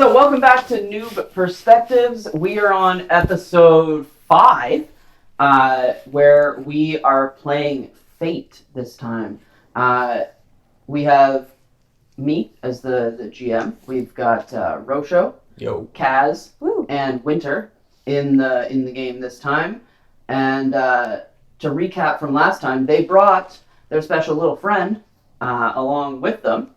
So welcome back to Newb Perspectives. We are on episode 5, where we are playing Fate this time. We have me as the GM. We've got Rosho, Kaz, and Winter in the game this time. And to recap from last time, they brought their special little friend along with them,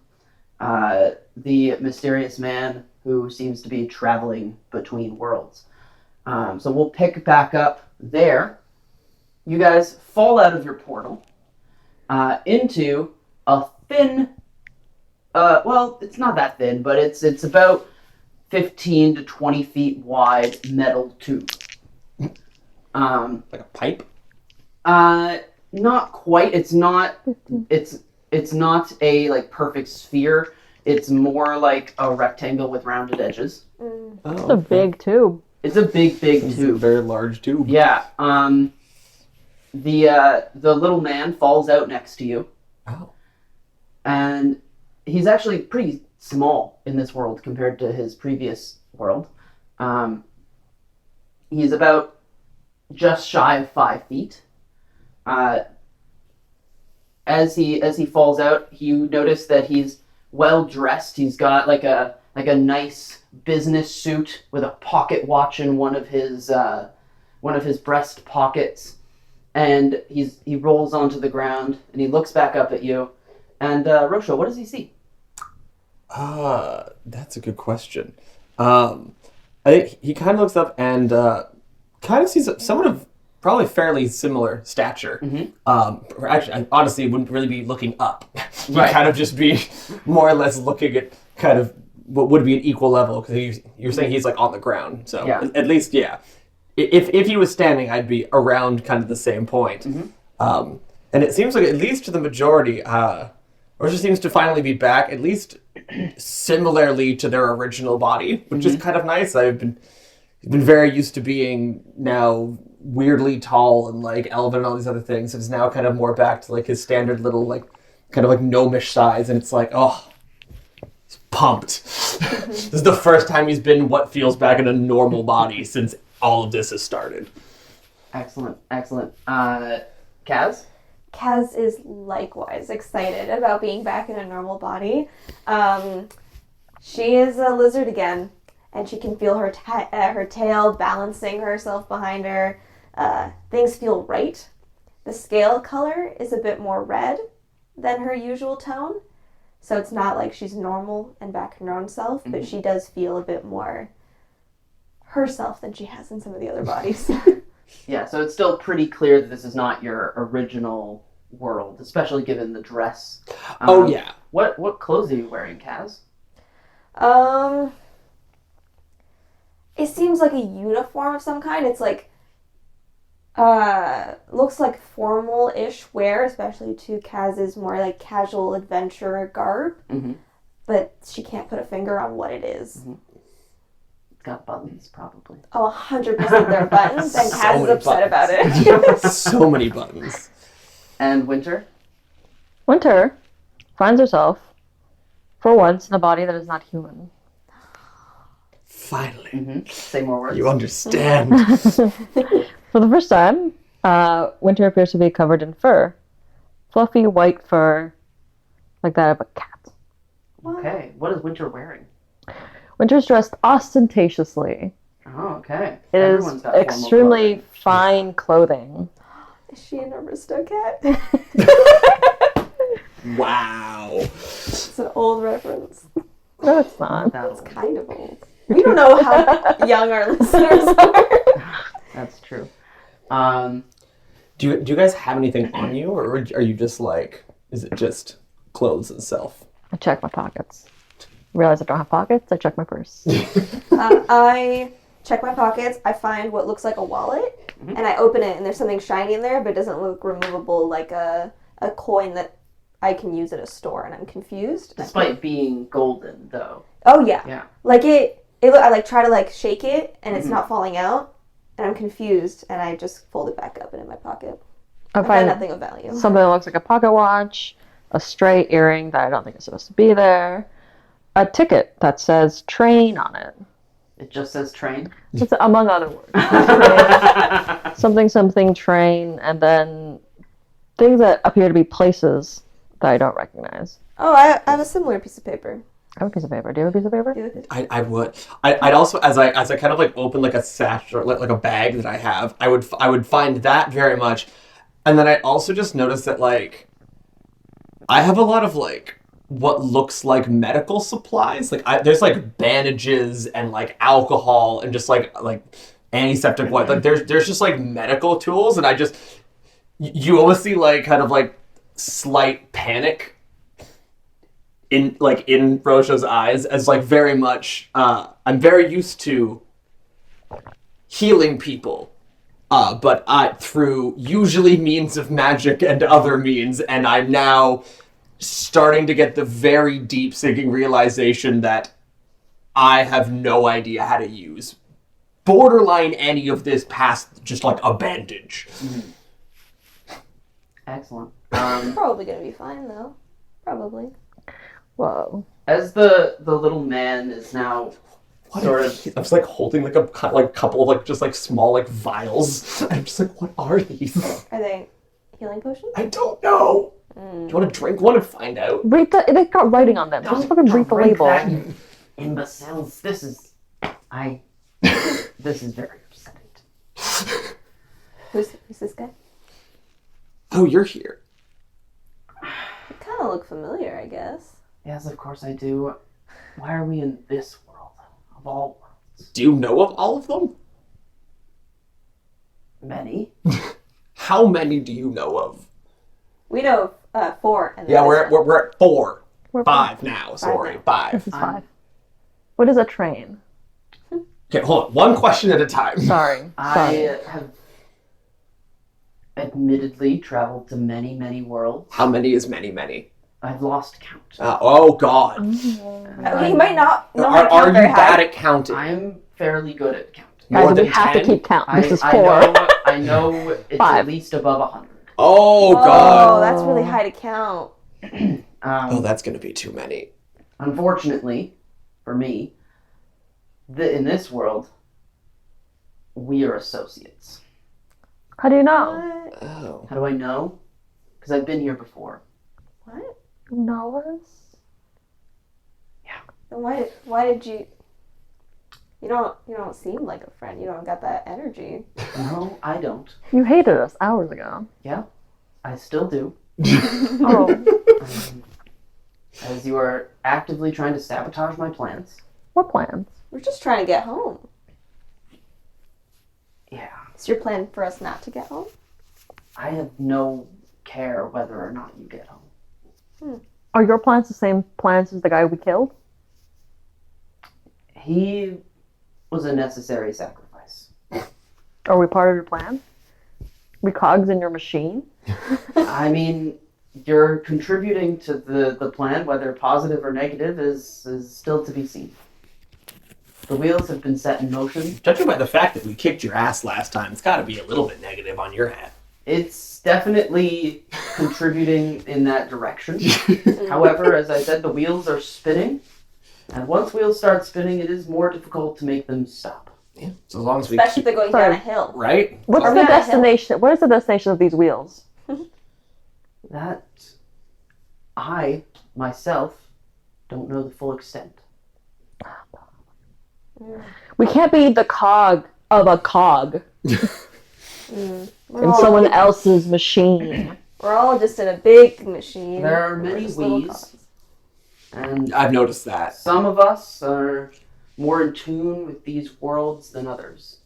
the mysterious man who seems to be traveling between worlds. So we'll pick back up there. You guys fall out of your portal into a thin, well, it's not that thin, but it's about 15 to 20 feet wide metal tube. Like a pipe? Not quite. It's not a perfect sphere. It's more like a rectangle with rounded edges. It's a big tube. It's a big tube. It's a very large tube. Yeah. The little man falls out next to you. Oh. And he's actually pretty small in this world compared to his previous world. He's about just shy of 5 feet. As he falls out, you notice that he's well dressed. He's got like a nice business suit with a pocket watch in one of his breast pockets, and he rolls onto the ground and he looks back up at you. And Rosho, what does he see? That's a good question. I think he kind of looks up and kind of sees someone of probably fairly similar stature. Mm-hmm. Actually, I honestly wouldn't really be looking up. You'd kind of just be more or less looking at kind of what would be an equal level, because you're saying he's like on the ground. So at least, yeah. If he was standing, I'd be around kind of the same point. Mm-hmm. And it seems like at least to the majority, Roger seems to finally be back, at least similarly to their original body, which is kind of nice. I've been very used to being now weirdly tall and like elven and all these other things. It's now kind of more back to like his standard little like kind of like gnomish size, and it's like, oh, he's pumped. This is the first time he's been what feels back in a normal body since all of this has started. Excellent. Kaz? Kaz is likewise excited about being back in a normal body. She is a lizard again, and she can feel her tail balancing herself behind her. Things feel right. The scale color is a bit more red than her usual tone, so it's not like she's normal and back in her own self, but she does feel a bit more herself than she has in some of the other bodies. Yeah, so it's still pretty clear that this is not your original world, especially given the dress. Yeah. What clothes are you wearing, Kaz? It seems like a uniform of some kind. It's like, looks like formal-ish wear, especially to Kaz's more like casual adventure garb. Mm-hmm. But she can't put a finger on what it is. Mm-hmm. It's got buttons, probably. Oh, 100% they're buttons, and Kaz is upset about it. So many buttons. And Winter? Winter finds herself, for once, in a body that is not human. Finally. Mm-hmm. Say more words. You understand. For the first time, Winter appears to be covered in fur. Fluffy white fur, like that of a cat. Okay. What is Winter wearing? Winter's dressed ostentatiously. Oh, okay. It is extremely fine clothing. Is she an Aristocat? Wow. It's an old reference. No, it's not. It's kind of old. We don't know how young our listeners are. That's true. Do you guys have anything on you, or are you just like, is it just clothes itself? I check my pockets. Realize I don't have pockets, I check my purse. I check my pockets, I find what looks like a wallet, and I open it, and there's something shiny in there, but it doesn't look removable, like a coin that I can use at a store, and I'm confused. Despite being golden, though. Oh, yeah. Yeah. Like, I like try to like shake it, and it's not falling out, and I'm confused, and I just fold it back up and in my pocket. I find nothing of value. Something that looks like a pocket watch, a stray earring that I don't think is supposed to be there, a ticket that says train on it. It just says train. It's among other words. Train, something train, and then things that appear to be places that I don't recognize. Oh, I have a similar piece of paper. I have a piece of paper. Do you have a piece of paper? Do you have it? I would. I'd also, as I kind of like open like a sash or like a bag that I have, I would find that very much, and then I also just noticed that like I have a lot of like what looks like medical supplies. Like there's like bandages and like alcohol and just like antiseptic wipe. Like there's just like medical tools, and you almost see like kind of like slight panic in Rosha's eyes, as like very much I'm very used to healing people, but through usually means of magic and other means, and I'm now starting to get the very deep sinking realization that I have no idea how to use borderline any of this past just like a bandage. Excellent. Probably gonna be fine though. Probably. Whoa. As the little man is now sort of... I'm just like holding like a couple of like just like small like vials. I'm just like, what are these? Are they healing potions? I don't know. Do you want to drink one and find out? Read they got writing on them. Just fucking read the drink label. that, you imbeciles. This is very upsetting. Who's this guy? Oh, you're here. You kind of look familiar, I guess. Yes, of course I do. Why are we in this world of all worlds? Do you know of all of them? Many. How many do you know of? We know 4. And Yeah, we're at 4. We're 5 now. Sorry, 5. This is 5. What is a train? Okay, hold on. One question at a time. Sorry. I have admittedly traveled to many, many worlds. How many is many? I've lost count. Oh God. He might not. Are you bad at counting? I'm fairly good at counting. More Guys, than we have 10? to keep count. This is 4. I know it's 5. at least above 100. Oh God. Oh, that's really high to count. Oh, that's gonna be too many. Unfortunately, for me, in this world, we are associates. How do you know? What? Oh. How do I know? Because I've been here before. What? You know us? Then why did you? You don't seem like a friend. You don't got that energy. No, I don't. You hated us hours ago. Yeah, I still do. Oh. As you are actively trying to sabotage my plans. What plans? We're just trying to get home. Yeah, Is your plan for us not to get home? I have no care whether or not you get home. Are your plans the same plans as the guy we killed? He was a necessary sacrifice. Are we part of your plan? We cogs in your machine? I mean, you're contributing to the plan, whether positive or negative, is still to be seen. The wheels have been set in motion. Judging by the fact that we kicked your ass last time, it's got to be a little bit negative on your hat. It's definitely contributing in that direction. However, as I said, the wheels are spinning. And once wheels start spinning, it is more difficult to make them stop. Yeah. So as long as we Especially if keep, they're going down a hill. right? What's Are the we on a hill? destination? What is the destination of these wheels? That I, myself, don't know the full extent. We can't be the cog of a cog in someone else's machine. We're all just in a big machine. There are We're many just little we's, cogs. and I've noticed that. some of us are more in tune with these worlds than others.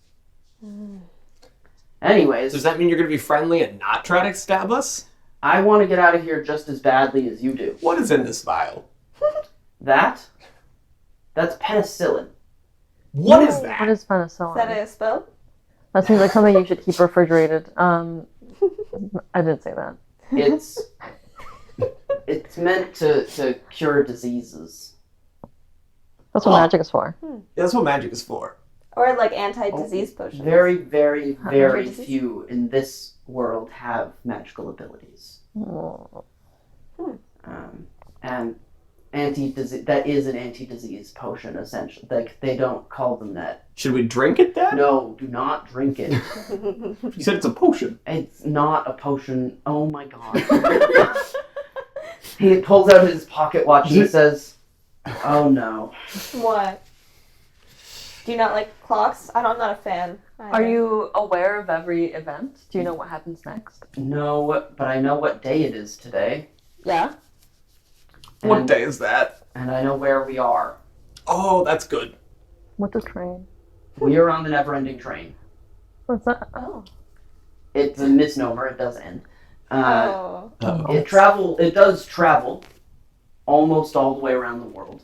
Anyways, Does that mean you're going to be friendly and not try to stab us? I want to get out of here just as badly as you do. What is in this vial? That's penicillin. What is What that? is penicillin? Is that a spell? That seems like something you should keep refrigerated. I didn't say that. It's meant to cure diseases. That's what magic is for. Yeah, that's what magic is for. Or like anti-disease potions? Very, very, very Disease? few in this world have magical abilities. Oh. And that is an anti-disease potion, essentially. Like, they don't call them that. Should we drink it then? No, do not drink it. You said it's a potion. It's not a potion. Oh my god. He pulls out his pocket watch and he says, "Oh no." What? Do you not like clocks? I'm not a fan. Are you aware of every event? Do you know what happens next? No, but I know what day it is today. Yeah. What And- day is that? And I know where we are. Oh, that's good. What's a train? We are on the never-ending train. What's that? Oh. It's a misnomer. It does end. Oh. It does travel almost all the way around the world.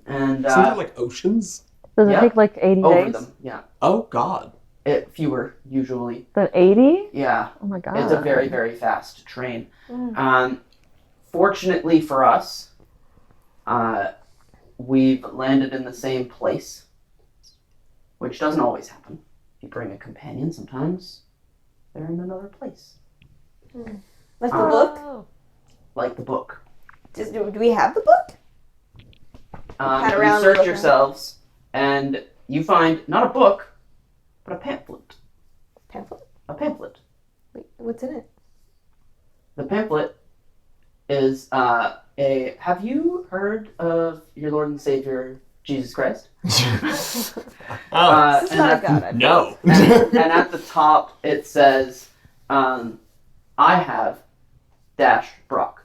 And Isn't there like oceans? Does it Yeah. take like 80 over days? them, yeah. Oh God. Fewer usually. Then 80? Yeah, Oh my god. it's a very, very fast train. Mm. Fortunately for us, we've landed in the same place, which doesn't always happen. If you bring a companion, sometimes they're in another place, Like the book? Oh. like the book. Do we have the book? Pat You around, search look yourselves, and you find not a book, but a pamphlet. Pamphlet? A pamphlet. Wait, what's in it? The pamphlet is Have you heard of your Lord and Savior Jesus Christ? Oh This is and not a at- god. I no. and at the top it says, "I have dash Brock."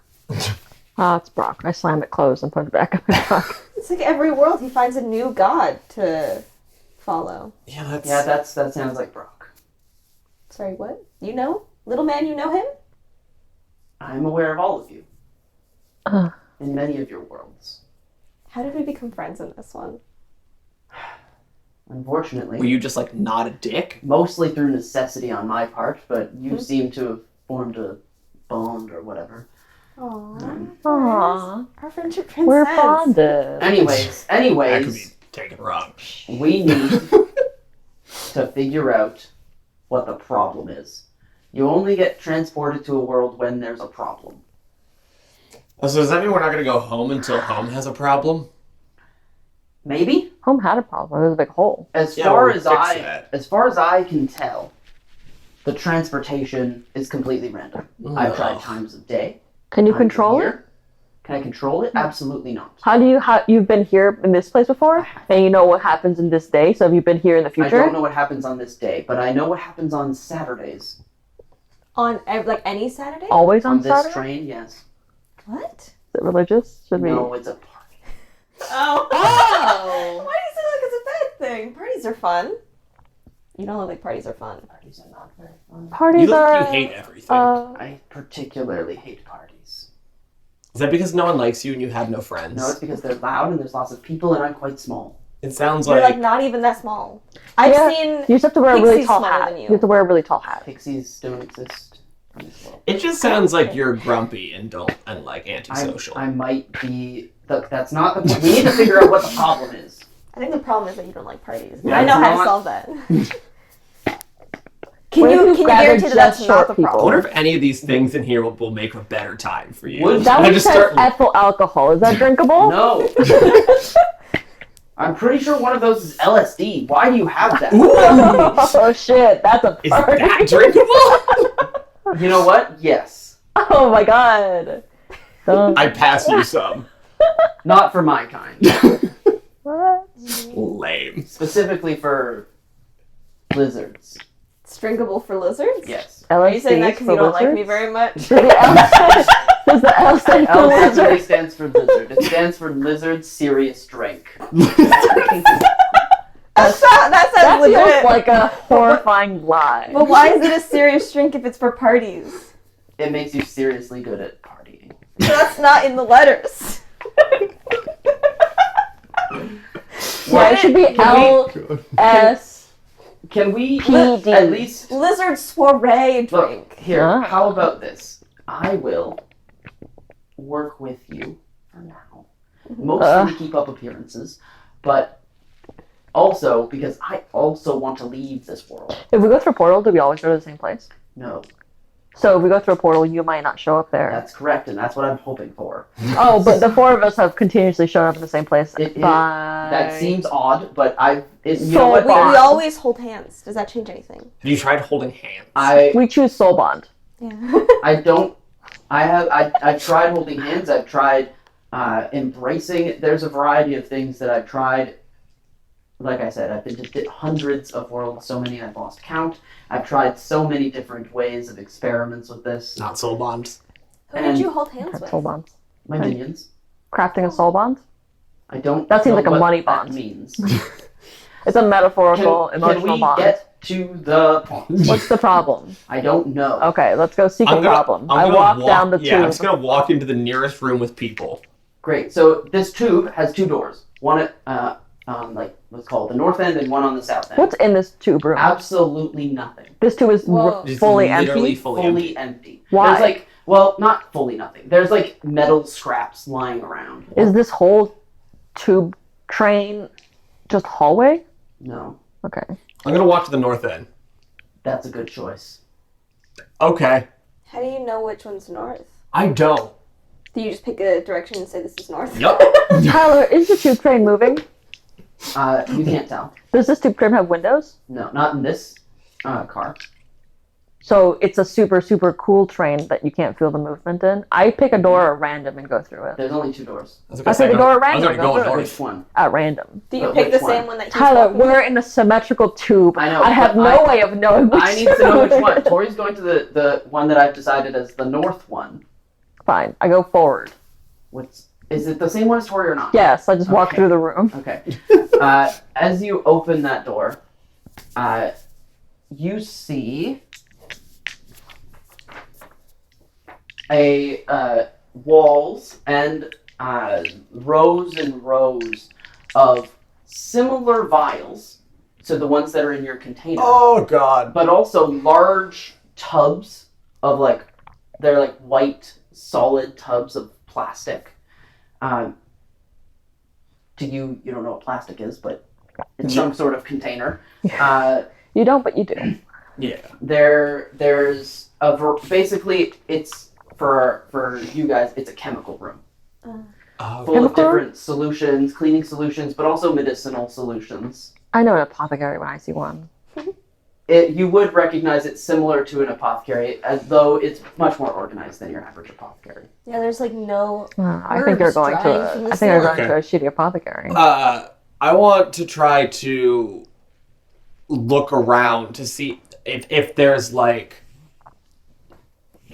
Ah, it's Brock. I slam it closed and put it back in my truck. It's like every world he finds a new god to follow. Yeah, that's. Yeah, that sounds like Brock. Sorry, what? You know? Little man, you know him? I'm aware of all of you Uh, in many of your worlds. How did we become friends in this one? Unfortunately, Were you just like not a dick? mostly through necessity on my part, but you Hmm? seem to have formed a bond or whatever. Aww. Aw. Our friendship We're transcends. bonded. Anyways, That could be taken wrong. we need to figure out what the problem is. You only get transported to a world when there's a problem. Oh, so does that mean we're not gonna go home until home has a problem? Maybe? Home had a problem. There was a big hole. As Yeah, far we'll as fix that. as far as I can tell, the transportation is completely random. I've tried times of day. Can you times of control it? year. Can I control it? Absolutely not. You've been here in this place before? And you know what happens in this day? So have you been here in the I future? don't know what happens on this day, but I know what happens on Saturdays. On like any Saturday? Always on On this Saturday? train, yes. What? Is it religious? Should we? No, it's a party. Oh. Oh! Why do you say like it's a bad thing? Parties are fun. You don't look like parties are fun. Parties are not very fun. Parties You look are. like you hate everything. I particularly hate parties. Is that because no one likes you and you have no friends? No, it's because they're loud and there's lots of people and I'm quite small. It sounds You're like like not even that small. I've Yeah. seen. You just have to wear a really Pixie's tall smaller hat. than you. You have to wear a really tall hat. Pixies don't exist in this world. it just sounds like you're grumpy and like antisocial. I might be. Look, that's not the point. We need to figure out what the problem is. I think the problem is that you don't like parties. Yeah, I know it's how to not- solve that. Can What if you gather guarantee that that's just not short the people? I problem? wonder if any of these things in here will make a better time for you. Would- That I one just says start. ethyl alcohol. Is that drinkable? No. I'm pretty sure one of those is LSD. Why do you have that? Ooh, Oh shit, that's a is party. that drinkable? You know what? Yes. Oh my god. Dun- I pass you some. Not for my kind. What? Lame. Specifically for lizards. It's drinkable for lizards? Yes. Are you saying that LSD because for you don't like me lizards? very much? Does the L stand for L definitely lizard? stands for lizard. It stands for lizard serious drink. That That sounds legit. feels like a horrifying lie. But why is it a serious drink if it's for parties? It makes you seriously good at partying. So that's not in the letters. Yeah, it should be L S. Can we PD. at least Lizard soiree drink. look here? Ah. How about this? I will work with you for now, mostly to keep up appearances, but also because I also want to leave this world. If we go through a portal, do we always go to the same place? No, So if we go through a portal, you might not show up there. That's correct, and that's what I'm hoping for. Oh, but the four of us have continuously shown up in the same place. That seems odd, but you So know what? We always hold hands. Does that change anything? You tried holding hands. We choose soul bond. Yeah. I've tried holding hands. I've tried embracing. There's a variety of things that I've tried. Like I said, I've been to hundreds of worlds, so many I've lost count. I've tried so many different ways of experiments with this. Not soul bonds. Who did you hold hands with? Soul bonds. My minions. Crafting a soul bond? I don't. That seems know like a what money that bond. means. It's a metaphorical, Can emotional we bond. get to the point? What's the problem? I don't know. Okay, let's go seek a problem. I I'm walk down the tube. Yeah, I'm just gonna walk into the nearest room with people. Great. So this tube has two doors. One at let's call it the north end, and one on the south end. What's in this tube room? Absolutely nothing. This tube is Whoa. fully It's literally empty. fully empty. Why? There's not fully nothing. There's metal scraps lying around. Is this whole tube train just hallway? No, Okay. I'm gonna walk to the north end. that's a good choice. Okay. How do you know which one's north? I don't. Do you just pick a direction and say this is north? Yep. Tyler, is the tube train moving? You can't tell. Does this tube train have windows? No, not in this car. So it's a super, super cool train that you can't feel the movement in. I pick a door at random and go through it. There's only two doors. I was I gonna say the say, door I was random. already going Go through it. north. Which one? At random. Do you But pick the which one? same one that he's Tyler, walking we're in a symmetrical tube. I know, I have but no way of knowing which I need to know which tube. one. Tori's going to the one that I've decided as the north one. Fine, I go forward. Is it the same one as Tori or not? Yes, I just walk Okay. through the room. Okay. As you open that door, you see walls and rows and rows of similar vials to the ones that are in your container, Oh god. but also large tubs of they're white solid tubs of plastic. To you don't know what plastic is, but it's some sort of container. You don't, but you do. Yeah. There's basically it's for you guys. It's a chemical room Oh, full of Chemical room? different solutions, cleaning solutions, but also medicinal solutions. I know an apothecary when I see one. You would recognize it similar to an apothecary, as though it's much more organized than your average apothecary. Yeah, there's no. I think you're Herbs going drying from to. the I think you're going ceiling. to a shitty apothecary. I want to try to look around to see if there's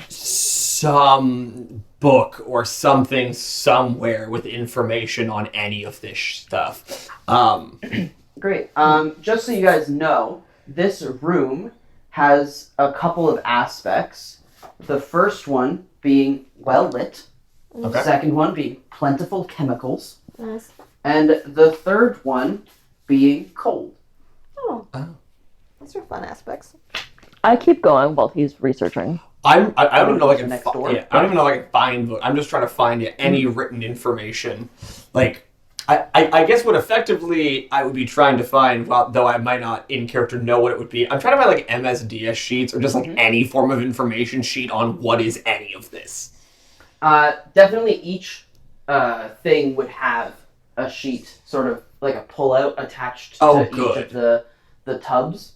some book or something somewhere with information on any of this stuff. Great. Just so you guys know, this room has a couple of aspects. The first one being well lit. Okay. The second one being plentiful chemicals. Nice. And the third one being cold. Oh. Oh. Those are fun aspects. I keep going while he's researching. I don't even know if I can Next door. I don't even know if I can find book. I'm just trying to find any written information. I guess what effectively I would be trying to find, well, though I might not in character know what it would be, I'm trying to find MSDS sheets or just any form of information sheet on what is any of this. Definitely each thing would have a sheet, sort of like a pull-out attached to each of the tubs.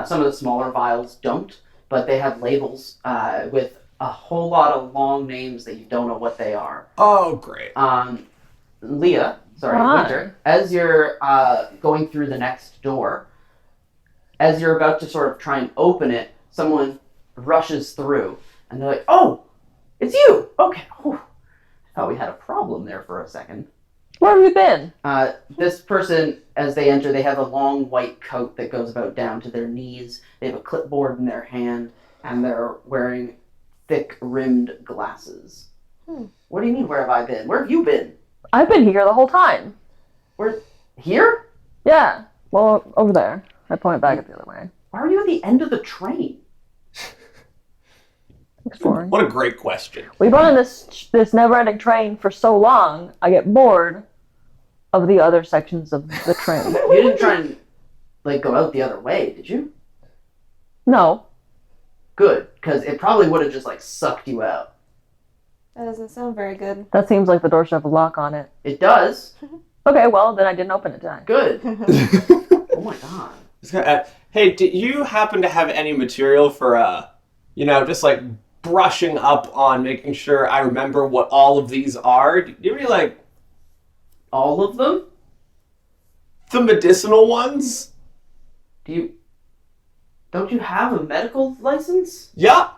Some of the smaller vials don't, but they have labels with a whole lot of long names that you don't know what they are. Oh, great. Winter, as you're going through the next door, as you're about to sort of try and open it, someone rushes through, and they're like, "Oh, it's you! Okay, whew. I thought we had a problem there for a second." Where have you been? This person, as they enter, they have a long white coat that goes about down to their knees. They have a clipboard in their hand, and they're wearing thick-rimmed glasses. What do you mean, where have I been? Where have you been? I've been here the whole time. Where? Here? Yeah. Well, over there. I point back at the other way. Why are you at the end of the train? Exploring. What a great question. We've been on this never-ending train for so long, I get bored of the other sections of the train. You didn't try and, go out the other way, did you? No. Good, because it probably would have just like sucked you out. That doesn't sound very good. That seems like the door should have a lock on it. It does. Okay, well, then I didn't open it, did I? Good. Oh my god. Hey, do you happen to have any material for, just like brushing up on making sure I remember what all of these are? Do you have any, like, All of them? the medicinal ones? Don't you have a medical license? Yeah.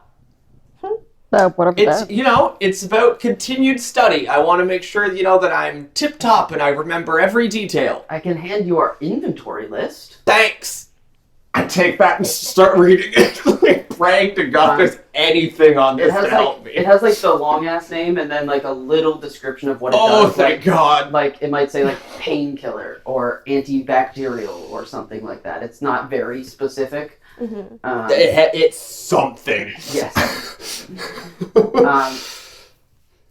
Whatever It's, that. it's about continued study. I want to make sure, that I'm tip-top and I remember every detail. I can hand you our inventory list. Thanks. I take that and start reading it, like, praying to God there's anything on this to help me. It has like the long ass name and then like a little description of what it Oh, does. thank God. Like it might say like painkiller or antibacterial or something like that. It's not very specific. Mm-hmm. It's something. Yes.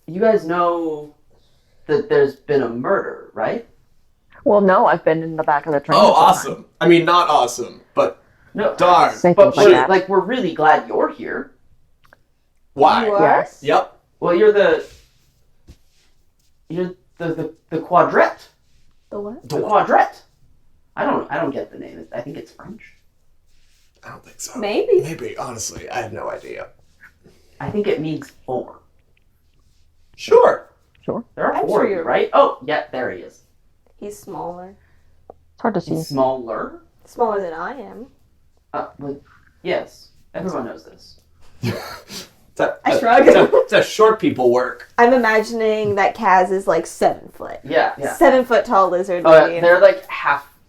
You guys know that there's been a murder, right? Well, no, I've been in the back of the train. Oh, awesome. I mean, not awesome, but No. darn. Say But things like that. like we're really glad you're here. Why? You are? Yes. Yep. Well, you're the quadrette. The what? The quadrette. I don't get the name. I think it's French. I don't think so. Maybe. Maybe, honestly. I have no idea. I think it means 4. Sure. Sure. There are I'm 4 sure of you, you're right? Oh, yeah, there he is. He's smaller. It's hard to see. He's smaller. Smaller than I am. Well, yes, everyone knows this. I shrug. It's a short people work. I'm imagining that Kaz is like 7 foot. Yeah. 7 foot tall lizard. Oh, lady. they're like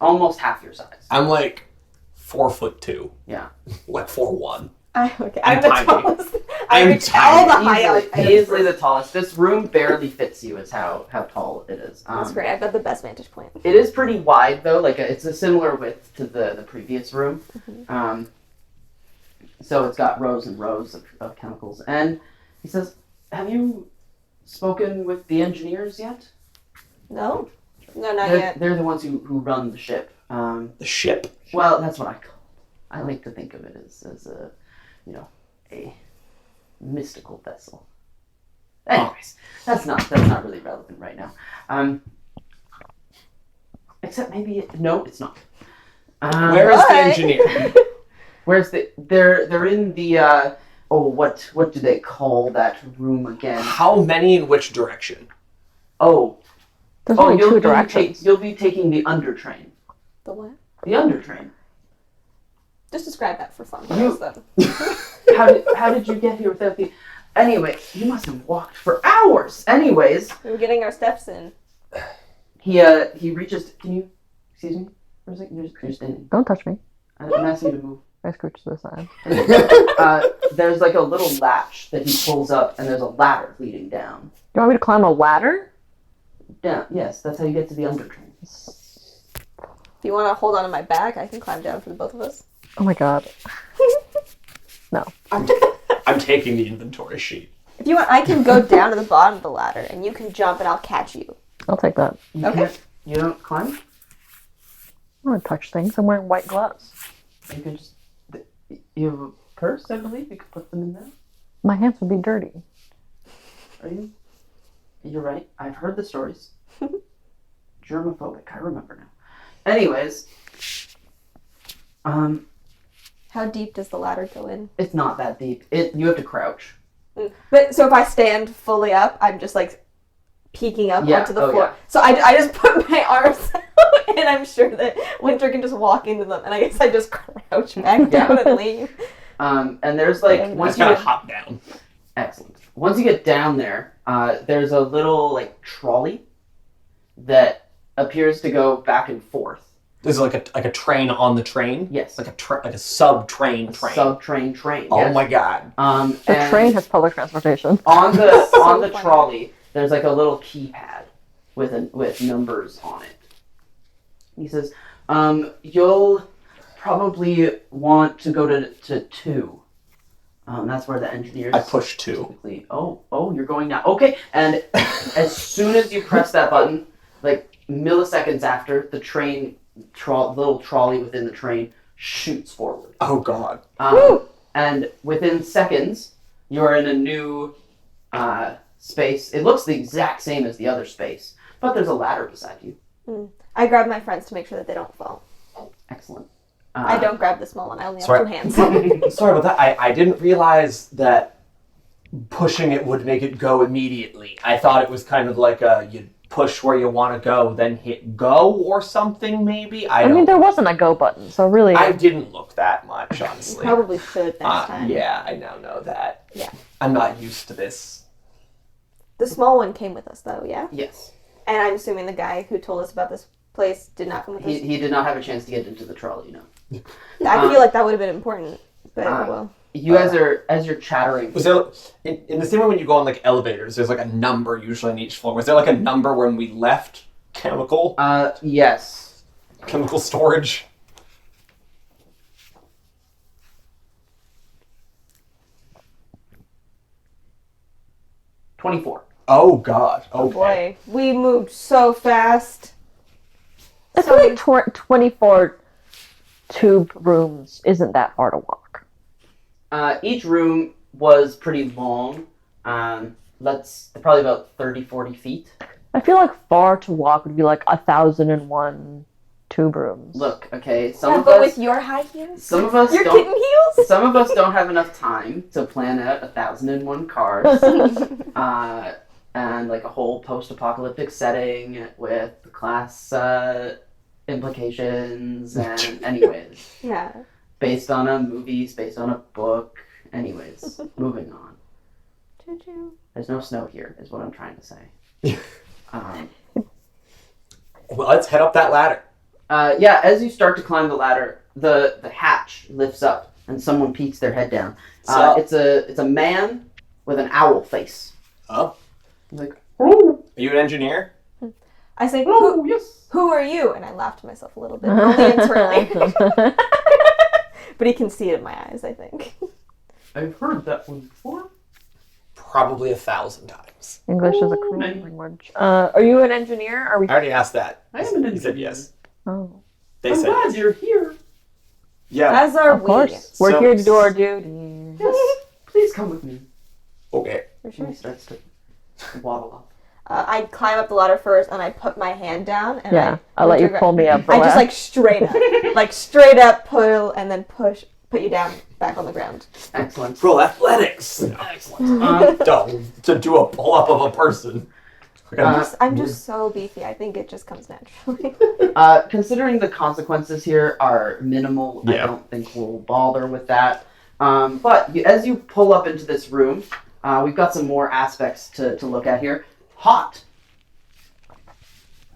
almost half your size. I'm like 4'2". Yeah. Like 4'1". Okay. I'm I'm the tiny. tallest. I'm I reach tiny. all the high Easily the tallest. This room barely fits you. Is how tall it is. That's great. I've got the best vantage point. It is pretty wide though. Like it's a similar width to the previous room. Mm-hmm. So it's got rows and rows of chemicals. And he says, "Have you spoken with the engineers yet? No, not yet. They're the ones who run the ship. The ship. Well, that's what I like to think of it as a mystical vessel. Anyways, that's not really relevant right now. Except maybe no, it's not. Where is the engineer? Where's they're in the what do they call that room again? How many in which direction? There's only two you'll directions. you'll be taking the under train. The what? The under train. Just describe that for fun. You- Then. How did you get here without the? Anyway, you must have walked for hours. Anyways, We're getting our steps in. he reaches. Can you excuse me for a second? You're standing. Don't touch me. I'm asking you to move. I scooch to the side. There's like a little latch that he pulls up, and there's a ladder leading down. You want me to climb a ladder? Yeah, yes, that's how you get to the under train. If you want to hold on to my back, I can climb down for the both of us. Oh my god. No. I'm taking the inventory sheet. If you want, I can go down to the bottom of the ladder, and you can jump, and I'll catch you. I'll take that. Okay. You don't climb? I don't want to touch things. I'm wearing white gloves. You can just. You have a purse, I believe. You could put them in there. My hands would be dirty. Are you? You're right. I've heard the stories. Germophobic. I remember now. Anyways, How deep does the ladder go in? it's not that deep. You have to crouch. But so if I stand fully up, I'm just like peeking up Yeah, onto the oh, floor. yeah. So I just put my arms out, and I'm sure that Winter can just walk into them, and I guess I just crouch back down and leave. And there's like I once just you gotta get hop down. excellent. Once you get down there, there's a little like trolley that appears to go back and forth. There's like a train on the train. Yes, Like a sub train. sub-train train. Oh yes. my god. The And train has public transportation. on the So on the funny. trolley. There's like a little keypad with numbers on it. He says, "You'll probably want to go to 2. That's where the engineers." I push 2. typically- Oh, you're going now. Okay, and as soon as you press that button, like milliseconds after, the train, the little trolley within the train shoots forward. Oh god. and within seconds, you're in a new space. It looks the exact same as the other space, but there's a ladder beside you. I grab my friends to make sure that they don't fall. Excellent. I don't grab the small one. I only have Sorry. 2 hands. Sorry about that. I didn't realize that pushing it would make it go immediately. I thought it was kind of like you push where you want to go, then hit go or something, maybe? I mean, there wasn't a go button, so really... I didn't look that much, honestly. Probably should next time. Yeah, I now know that. Yeah. I'm not used to this. The small one came with us, though, yeah? Yes. And I'm assuming the guy who told us about this place did not come with us. He did not have a chance to get into the trolley, no. I feel like that would have been important, but well. You guys are, as you're chattering... Was there, in the same way when you go on like elevators, there's like a number usually on each floor. Was there like a number when we left chemical? Yes. Chemical storage? $24. Oh god. Oh Okay. boy. We moved so fast. I feel like 24 tube rooms isn't that far to walk. Each room was pretty long. Probably about 30, 40 feet. I feel like far to walk would be like 1,001 tube rooms. Look, okay, Yeah, some but of with us... your high heels? Some of us Your don't... kitten heels? Some of us don't have enough time to plan out 1,001 cars. And like a whole post-apocalyptic setting with class implications and anyways. Yeah. Based on a movie, based on a book. Anyways, moving on. Choo-choo. There's no snow here, is what I'm trying to say. Well, let's head up that ladder. Yeah, as you start to climb the ladder, the hatch lifts up and someone peeks their head down. It's a man with an owl face. Oh. He's like, oh, Are you an engineer? I say, oh, yes. who are you? And I laugh to myself a little bit, only internally. But he can see it in my eyes, I think. I've heard that one before. Probably 1,000 times. English is a cruel language. Are you an engineer? Are we? I already asked that. I am an He said engineer. yes. Oh, They I'm said glad yes. you're here. Yeah. As are of course. we. We're So- here to do our duty. Yes, please come with me. Okay. For And sure. he starts to waddle up. I climb up the ladder first, and I put my hand down, and Yeah, I'll let you pull me up. I just like straight up pull, and then put you down back on the ground. Excellent. Roll athletics. Excellent. To do a pull up of a person. I'm just so beefy. I think it just comes naturally. Considering the consequences here are minimal, I Yeah. don't think we'll bother with that. But as you pull up into this room, we've got some more aspects to look at here. Hot.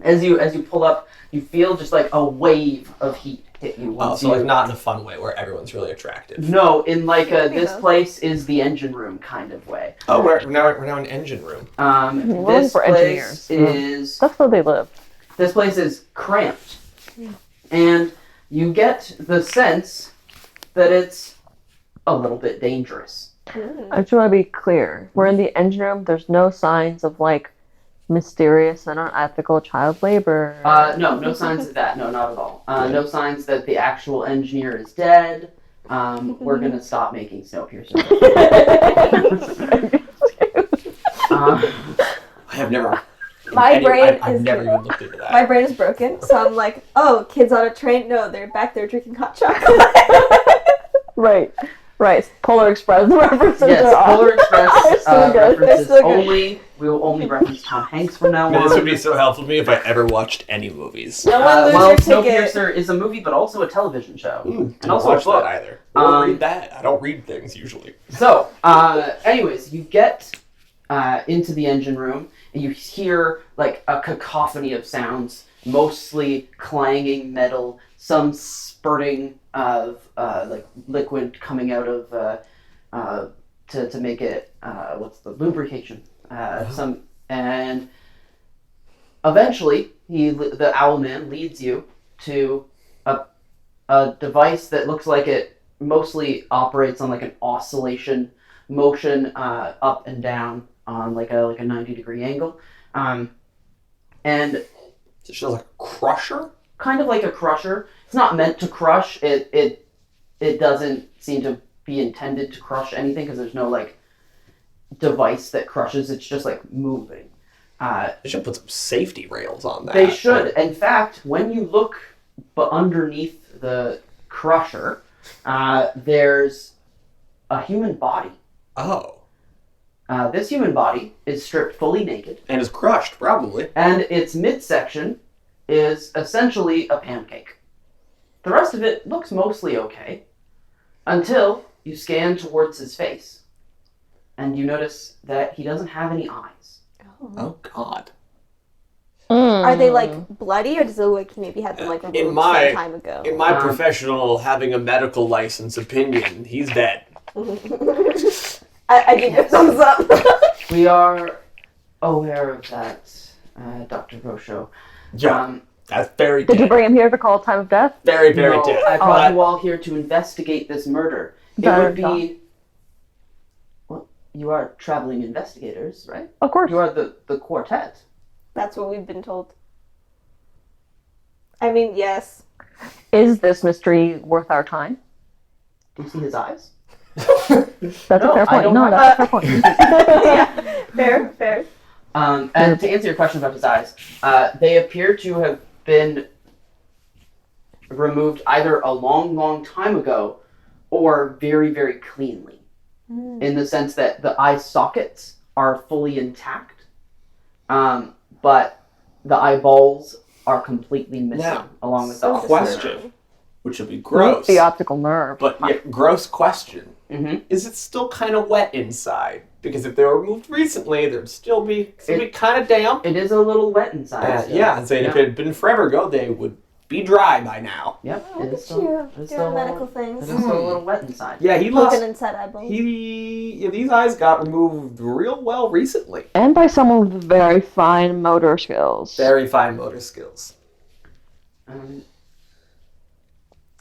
As you pull up, you feel just like a wave of heat hit you. Oh, once so you- like not in a fun way where everyone's really attractive. No, in like a this Yeah. place is the engine room kind of way. Oh, we're now in engine room. We're This for place engineers. is That's where they live. this place is cramped, and you get the sense that it's a little bit dangerous. I just want to be clear. We're in the engine room. There's no signs of like mysterious and unethical child labor. No signs of that. No, not at all. No signs that the actual engineer is dead. We're gonna stop making Snowpiercer. I have never. My brain I've is never even looked into that. My brain is broken, so I'm like, oh, kids on a train? No, they're back there drinking hot chocolate. Right. Polar Express references Yes, are on. Polar Express Still good. references They're still good. only. We will only reference Tom Hanks from now I mean, this would on. be so helpful to me if I ever watched any movies. No one lose Well, your ticket. Snowpiercer is a movie, but also a television show, Didn't and also a watch book. that either. Or read that. I don't read things usually. So, anyways, you get into the engine room, and you hear like a cacophony of sounds, mostly clanging metal, some spurting of like liquid coming out of to make it what's the lubrication. And eventually the owl man leads you to a device that looks like it mostly operates on like an oscillation motion up and down on like a 90-degree angle, and So she like a crusher? kind of like a crusher. It's not meant to crush. It doesn't seem to be intended to crush anything because there's no like device that crushes. It's just like moving. They should put some safety rails on that. They should. In fact, when you look underneath the crusher, there's a human body. Oh. This human body is stripped fully naked. And is crushed, probably. And its midsection is essentially a pancake. The rest of it looks mostly okay until you scan towards his face. And you notice that he doesn't have any eyes. Oh, God. Are they like bloody, or does it look like he maybe had them like removed some time ago? In my professional, having a medical license opinion, he's dead. I give you a thumbs up. We are aware of that, Dr. Gosho. Yeah, that's very Did you dead. bring him here to call time of death? Very, very No, dead. I brought you all here to investigate this murder. It would be... Well, you are traveling investigators, right? Of course. You are the quartet. That's what we've been told. I mean, yes. Is this mystery worth our time? Do you see his eyes? That's No, a fair I point. don't No, have that's a fair point. Yeah, fair. And to answer your question about his eyes, they appear to have been removed either a long, long time ago or very, very cleanly. In the sense that the eye sockets are fully intact, but the eyeballs are completely missing Now, along with so the Question, which would be gross. The optical nerve. But yeah, gross question. Mm-hmm. Is it still kind of wet inside? Because if they were removed recently, there'd still be kind of damp. It is a little wet inside. still. Yeah, I'm saying if it had been forever ago, they would be dry by now. Yep. Look It is at still, you it is doing still, medical it things. is still a little wet inside. Yeah, he Looking lost. inside eyeballs. These eyes got removed real well recently. And by someone with very fine motor skills. Very fine motor skills.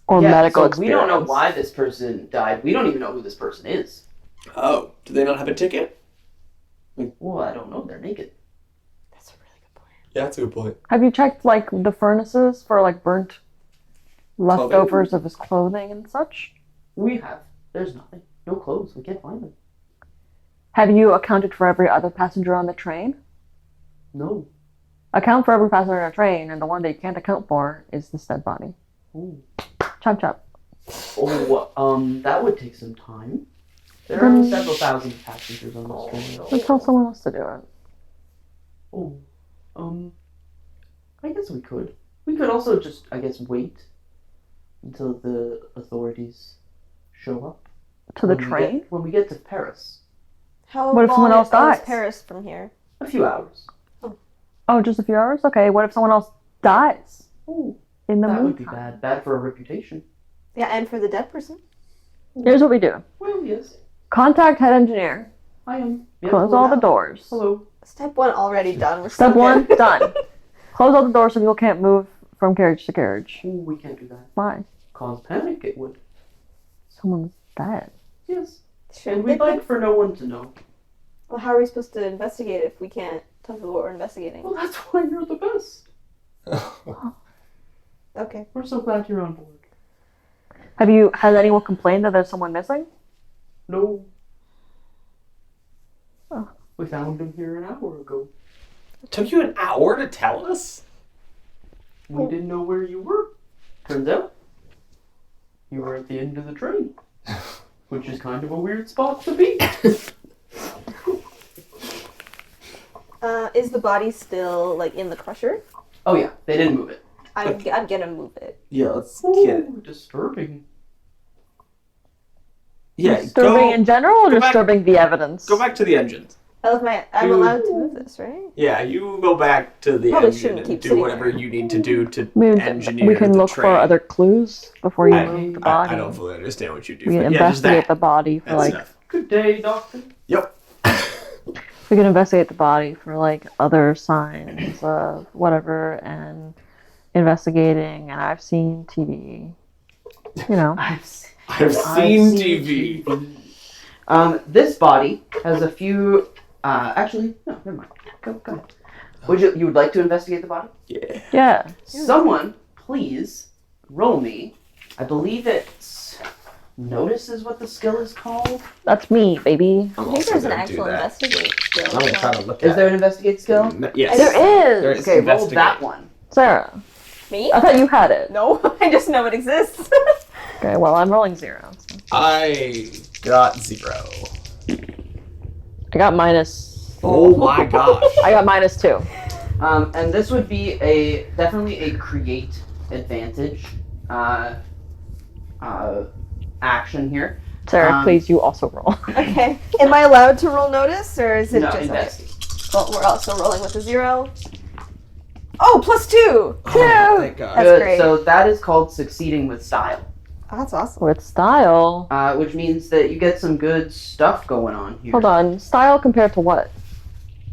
Or Yeah, medical so experience. we don't know why this person died. We don't even know who this person is. Oh, do they not have a ticket? Well, I don't know. They're naked. That's a really good point. Yeah, that's a good point. Have you checked, like, the furnaces for, like, burnt leftovers of his clothing and such? We have. There's nothing. No clothes. We can't find them. Have you accounted for every other passenger on the train? No. Account for every passenger on a train, and the one that you can't account for is this dead body. Ooh. Chop chop. Oh, that would take some time. There are several thousand passengers on this train. Let's tell someone else to do it. Oh, I guess we could. We could also just, I guess, wait until the authorities show up. To the When we train? when we get to Paris. How What if long someone else is dies? Paris from here? A few hours. Oh, just a few hours? Okay, what if someone else dies Oh, in the that would be meantime? bad. Bad for a reputation. Yeah, and for the dead person. Here's what we do. Well, yes. Contact head engineer. I am. Yep, Close hello all the now. doors. Hello. Step 1 already done. We're Step still one, good. done. Close all the doors so people can't move from carriage to carriage. Oh, we can't do that. Why? Cause panic, it would. Someone's dead. Yes. Shouldn't And they we'd like be? for no one to know. Well, how are we supposed to investigate if we can't tell people what we're investigating? Well, that's why you're the best. Okay. We're so glad you're on board. Has anyone complained that there's someone missing? No. Oh. We found him here an hour ago. Took you an hour to tell us? We didn't know where you were. Turns out, you were at the end of the train. Which is kind of a weird spot to be. Is the body still like in the crusher? Oh yeah, they didn't move it. I'm gonna move it. Yeah, let's Ooh, disturbing. Yeah, Disturbing in general or go back- disturbing the evidence? Go back to the engines. I'm allowed to move this, right? Yeah, you go back to the Probably engine shouldn't and keep do sitting whatever there. you need to do to engineer we can the look train. for other clues before you I- move the body. I don't fully understand what you do. We but can yeah, just investigate that. the body for That's like enough. Good day, doctor. Yep. we can investigate the body for like other signs of whatever and investigating, and I've seen TV. You know. I've seen TV. This body has a few. Actually, no, never mind. Go ahead. You would like to investigate the body? Yeah. Yeah. Someone, please roll me. I believe it's Notice is what the skill is called. That's me, baby. I'm I think also there's an gonna do actual that. investigate skill. I'm gonna as try well. to look at Is there an investigate skill? Yes. There is. There is. Okay, roll Investigate. that one. Sarah, Me? I thought you had it. No, I just know it exists. Okay, well, I'm rolling 0. So. I got 0. I got minus. Oh my gosh. I got -2. And this would be definitely a create advantage action here. Sarah, please, you also roll. Okay. Am I allowed to roll notice, or is it No, just investigate. Well, we're also rolling with a 0. Oh, +2. Oh, thank God. That's Good. great. So that is called succeeding with style, Oh, that's awesome. With style. which means that you get some good stuff going on here. Hold on. Style compared to what?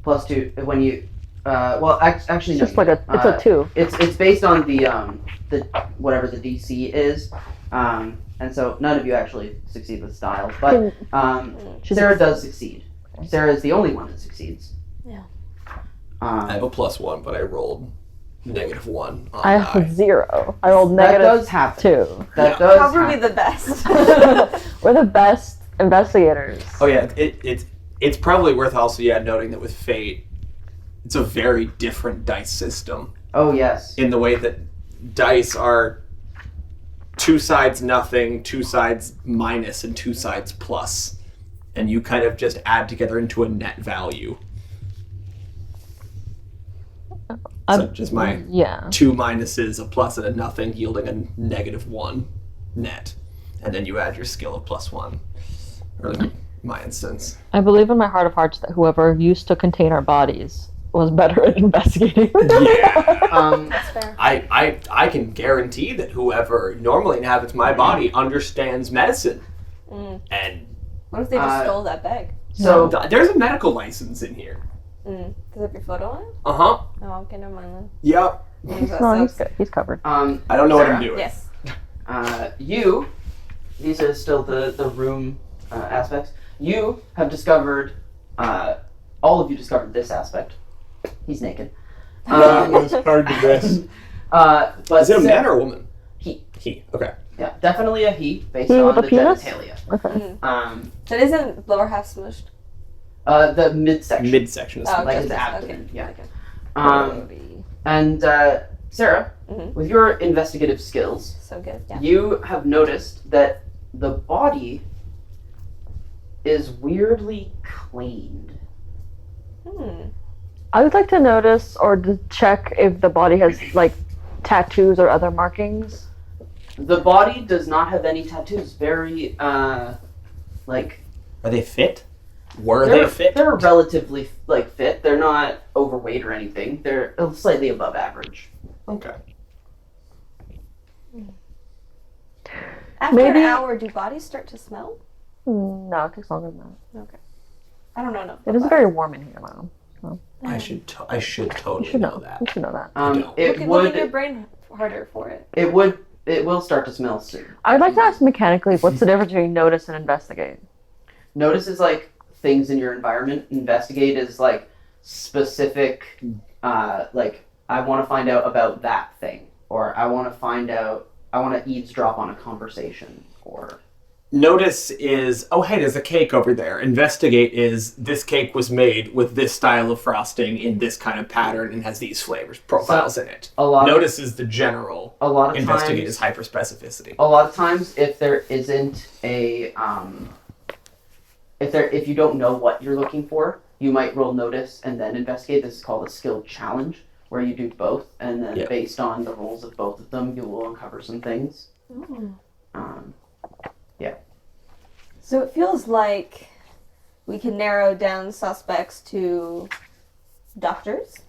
+2 when you. Actually, It's no. just like it's a 2. It's based on the whatever the DC is, and so none of you actually succeed with style, but Sarah does succeed. Sarah is the only one that succeeds. Yeah. I have a +1, but I rolled -1 on I have die. 0. I rolled That does -2. happen. That does Probably happen. the best. We're the best investigators. Oh yeah, it's probably worth also noting that with Fate, it's a very different dice system Oh yes. in the way that dice are 2 sides nothing, 2 sides minus, and 2 sides plus, and you kind of just add together into a net value. So just my Yeah. 2 minuses, a plus and a nothing, yielding a -1 net, and then you add your skill of +1. Or in my instance. I believe in my heart of hearts that whoever used to contain our bodies was better at investigating. Yeah. That's fair. I can guarantee that whoever normally inhabits my body understands medicine. And What if they just stole that bag? So there's a medical license in here. Does it have your photo on it? Uh-huh. Oh, okay, never mind then. Yep. No, he's good. He's covered. I don't know what I'm Sarah? doing. Yes. These are still the room aspects. You have discovered, all of you discovered this aspect. He's naked. It's hard to guess. But Is it a man or a woman? He. He. Okay. Yeah, definitely a he, based He on with the a penis? genitalia. Okay. So it isn't lower half smushed? The midsection. Midsection is Oh, like just his this, abdomen, okay. yeah. Okay. And Sarah, Mhm. with your investigative skills, So good, yeah. you have noticed that the body is weirdly cleaned. I would like to notice or to check if the body has like tattoos or other markings. The body does not have any tattoos. Very, like Are they fit? Were they fit? They're relatively fit. They're not overweight or anything. They're slightly above average. Okay. After Maybe- an hour, do bodies start to smell? No, it takes longer than that. Okay. I don't know. No. It is very warm in here now. I should totally You should know know. that. You should know that. don't. It Look at your would. brain harder for it. It will start to smell soon. I would like to ask mechanically, what's the difference between notice and investigate? Notice is like things in your environment. Investigate is like specific. Like I want to find out about that thing, or I want to eavesdrop on a conversation, or Notice is, oh hey, there's a cake over there. Investigate is, this cake was made with this style of frosting in this kind of pattern and has these flavors profiles in it. Notice is the general. a lot of Investigate times, is hyperspecificity. a lot of times if there isn't a if you don't know what you're looking for, you might roll notice and then investigate. This is called a skill challenge, where you do both, and then Yep. based on the rolls of both of them, you will uncover some things. So it feels like we can narrow down suspects to doctors,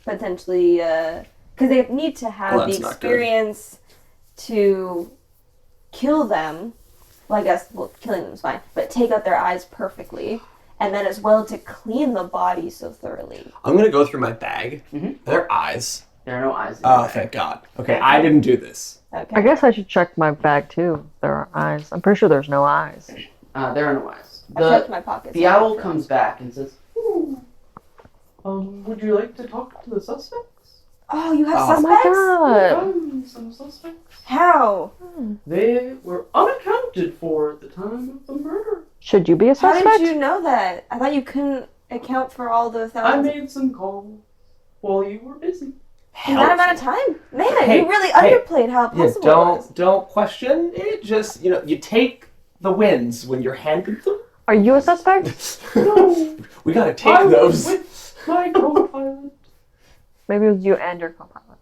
potentially, because they need to have Well, the that's not good. experience to kill them. Well, I guess killing them is fine, but take out their eyes perfectly, and then as well to clean the body so thoroughly. I'm gonna go through my bag. Mhm. Are there eyes? There are no eyes. In Oh, your thank God. Okay, I didn't do this. Okay. I guess I should check my bag too. There are eyes. I'm pretty sure there's no eyes. there are no eyes. I checked my pockets. The owl comes back and says, "Ooh, would you like to talk to the suspects?" Oh, you have Oh Oh my suspects? god. Some suspects. How? They were unaccountable accounted for at the time of the murder. Should you be a How suspect? did you know that? I thought you couldn't account for all the I thousands. made some calls while you were busy. In that amount of time? Man, Hey, you really hey. underplayed how Yeah, possible it was. don't question it. Just you take the wins when you're handed them. Are you a suspect? No, We gotta take I was those. with my co-pilot. Maybe it was you and your co-pilot.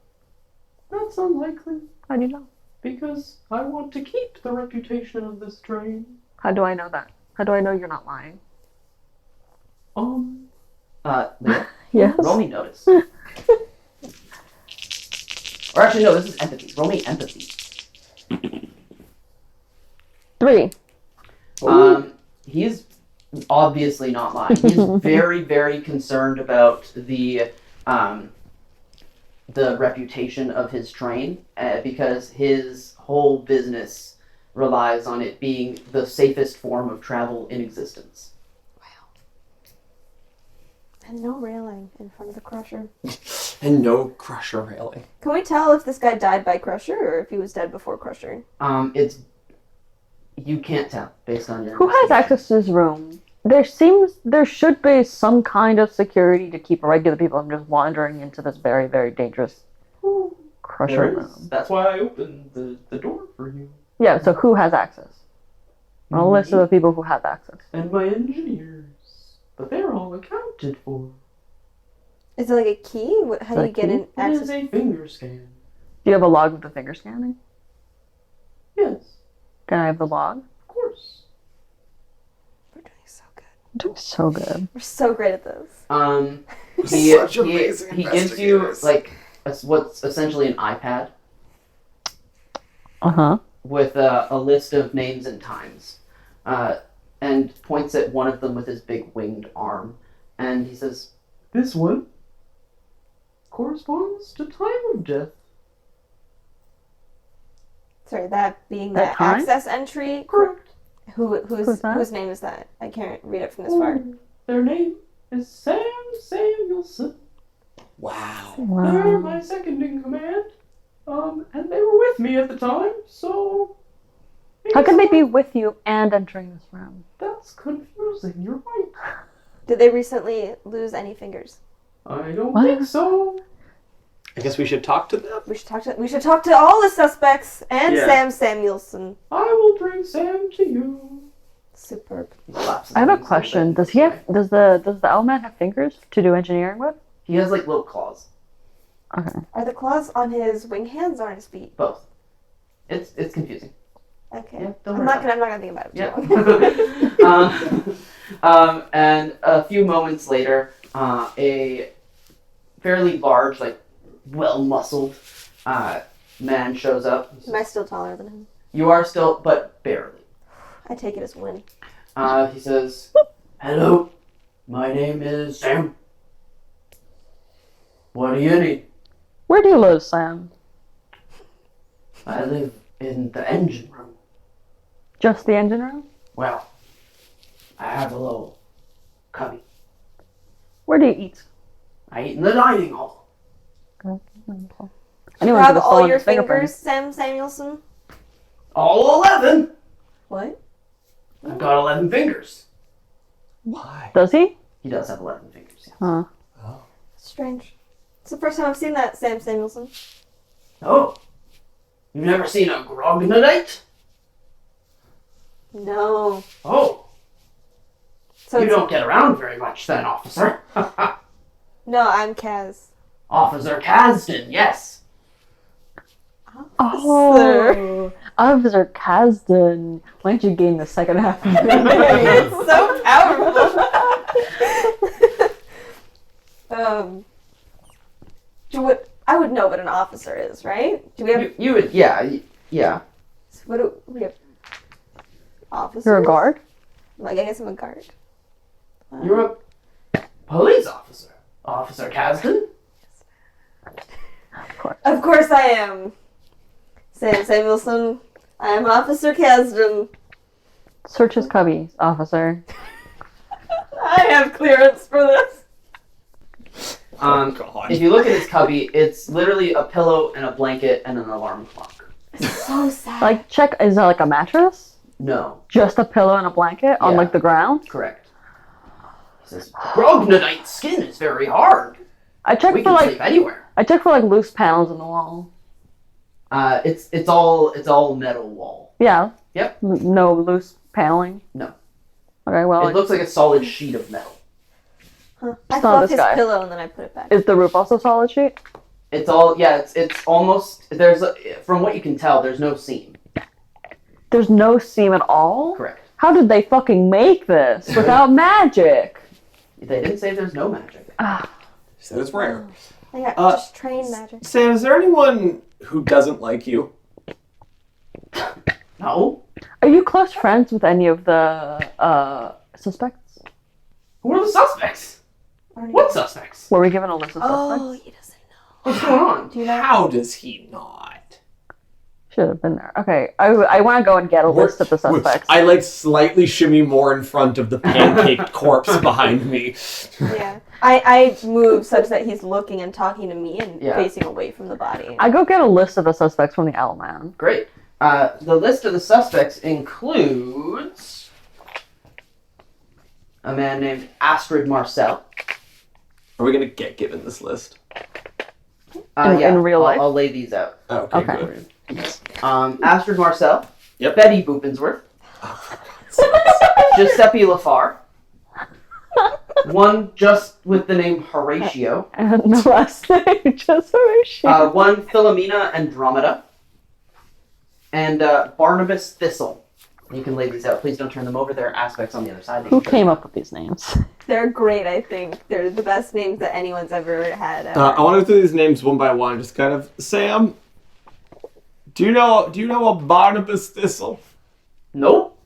That's unlikely, How do you know? because I want to keep the reputation of this train. How do I know that? How do I know you're not lying? Leah, Yes. roll me notice. Or actually, no, this is empathy. Roll me empathy. 3. He's obviously not lying. He's very, very concerned about the reputation of his train because his whole business relies on it being the safest form of travel in existence. And no railing in front of the crusher. And no crusher railing. Can we tell if this guy died by crusher or if he was dead before crusher? It's you can't tell based on your Who has investigation. access to his room? There should be some kind of security to keep regular people from just wandering into this very, very dangerous crusher There is. room. That's why I opened the door for you. Yeah, so who has access? A list of the people who have access. And my engineers. But they're all accounted for. Is it like a key? How do Like you get key? in It access? is a finger scan. Do you have a log of the finger scanning? Yes, Can I have the log? of course. We're doing so good. I'm doing so good. We're so great at this. He Such amazing he gives you investigators. like what's essentially an iPad Uh-huh. with a list of names and times, and points at one of them with his big winged arm, and he says, "This one corresponds to time of death." Sorry, that being That the time? access entry. Correct. Who's that? Whose name is that? I can't read it from this far. Their name is Sam Samuelson. Wow. They're my second in command. And they were with me at the time, so... How can they be with you and entering this room? That's confusing, you're right. Did they recently lose any fingers? I don't What? think so. I guess we should talk to them. We should talk to all the suspects and Yeah. Sam Samuelson. I will bring Sam to you. Superb. He collapses I have a on his question. bed. Does he have does the owl man have fingers to do engineering with? He has like little claws. Okay. Are the claws on his wing hands or on his feet? Both. It's confusing. Okay. Yeah, don't I'm worry not about gonna think about it. Too long. Yeah. And a few moments later, a fairly large, like well-muscled man shows up. Am I still taller than him? You are still, but barely. I take it as a win. He says, "Hello, my name is Sam. What do you need?" Where do you live, Sam? "I live in the engine room." Just the engine room? "Well, I have a little cubby. Where do you eat? I eat in the dining hall." Anyone you could have all stolen your his fingerprints. fingers, Sam Samuelson? "All 11. What? I've got 11 fingers." Why? Does he? He does have 11 fingers, yes. Huh. Strange. It's the first time I've seen that, Sam Samuelson. "Oh, you've never seen a grognonite?" No. "Oh, So you it's, don't get around very much then, officer." No, I'm Kaz. "Officer Kasdan, yes." Oh, Officer Kasdan. Why don't you gain the second half of your name? It's so powerful. I would know what an officer is, right? Do we have? You would, yeah. What do we have? Officers. You're a guard? Like I guess I'm a guard. You're a police officer. Officer Kasdan? Of course. Of course I am. Sam Samuelson. I am Officer Kasdan. Search his cubby, officer. I have clearance for this. God. If you look at his cubby, it's literally a pillow and a blanket and an alarm clock. So sad. Like, check, is that like a mattress? No. Just a pillow and a blanket on Yeah. like the ground? Correct. He says, Grognonite skin is very hard. I checked We for can like sleep anywhere. loose panels in the wall. It's all metal wall. Yeah. Yep. No loose paneling? No. Okay, well, It looks like a solid sheet of metal. Huh. I not fluffed this his guy. pillow and then I put it back. is the roof also solid sheet? It's almost from what you can tell, there's no seam. There's no seam at all? Correct. How did they fucking make this without magic? They didn't say there's no magic. So it's rare. I got just trained magic. Sam, is there anyone who doesn't like you? No. Are you close friends with any of the suspects? Who are the suspects? What suspects? Were we given a list of Oh, suspects? he doesn't know. What's going on? Do you know? How does he not? Should have been there. Okay, I want to go and get a list of the suspects. I like slightly shimmy more in front of the pancake corpse behind me. Yeah. I move such that he's looking and talking to me and Yeah. facing away from the body. I go get a list of the suspects from the Owl Man. Great. The list of the suspects includes a man named Astrid Marcel. Are we gonna get given this list? In real life? I'll lay these out. Okay, Okay. good. Astrid Marcel. Yep. Betty Boopensworth. Giuseppe Lafar. One just with the name Horatio. And the last name, just Horatio. One Philomena Andromeda. And Barnabas Thistle. You can lay these out. Please don't turn them over. There are aspects on the other side. Who came up with these names? They're great, I think. They're the best names that anyone's ever had. Ever. I want to go through these names one by one. Just kind of, Sam. Do you know a Barnabas Thistle? Nope.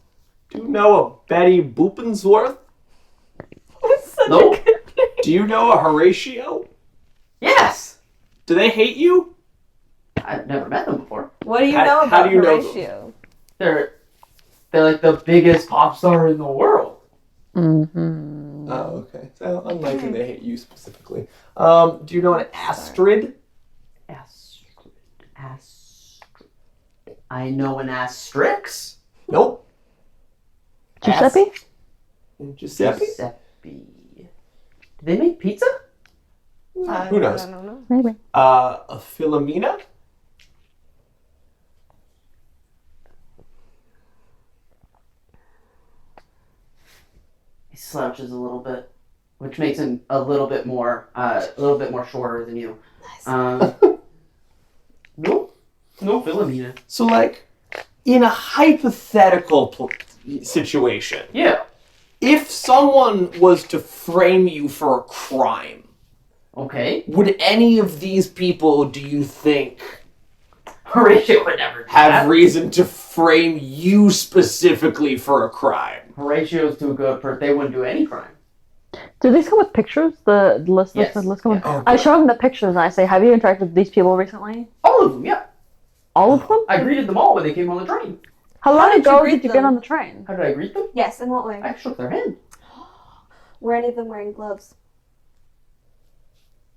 Do you know a Betty Boopensworth? Nope. Do you know a Horatio? Yes. Do they hate you? I've never met them before. What do you How- know how about do you know them? Horatio? They're like the biggest pop star in the world. Mm-hmm. Oh, okay. So unlikely they hate you specifically. Do you know an Astrid? Astrid. I know an Asterix. Nope. Giuseppe? Giuseppe? Did they make pizza? Who knows? I don't know. Maybe. A Philomena? He slouches a little bit, which makes him a little bit more shorter than you. No Philomena. So, like, in a hypothetical situation, Yeah. if someone was to frame you for a crime, Okay. would any of these people, do you think, Horatio would never do have that. reason to frame you specifically for a crime? Horatio's too good for they wouldn't do any crime. Do these come with pictures? The list, Yes. the list come with... Yeah. I show him the pictures and I say, have you interacted with these people recently? All of them, yeah. All of them? I greeted them all when they came on the train. How long did you ago greet did you them? get on the train? How did I greet them? Yes, in what way? I shook their hand. Were any of them wearing gloves?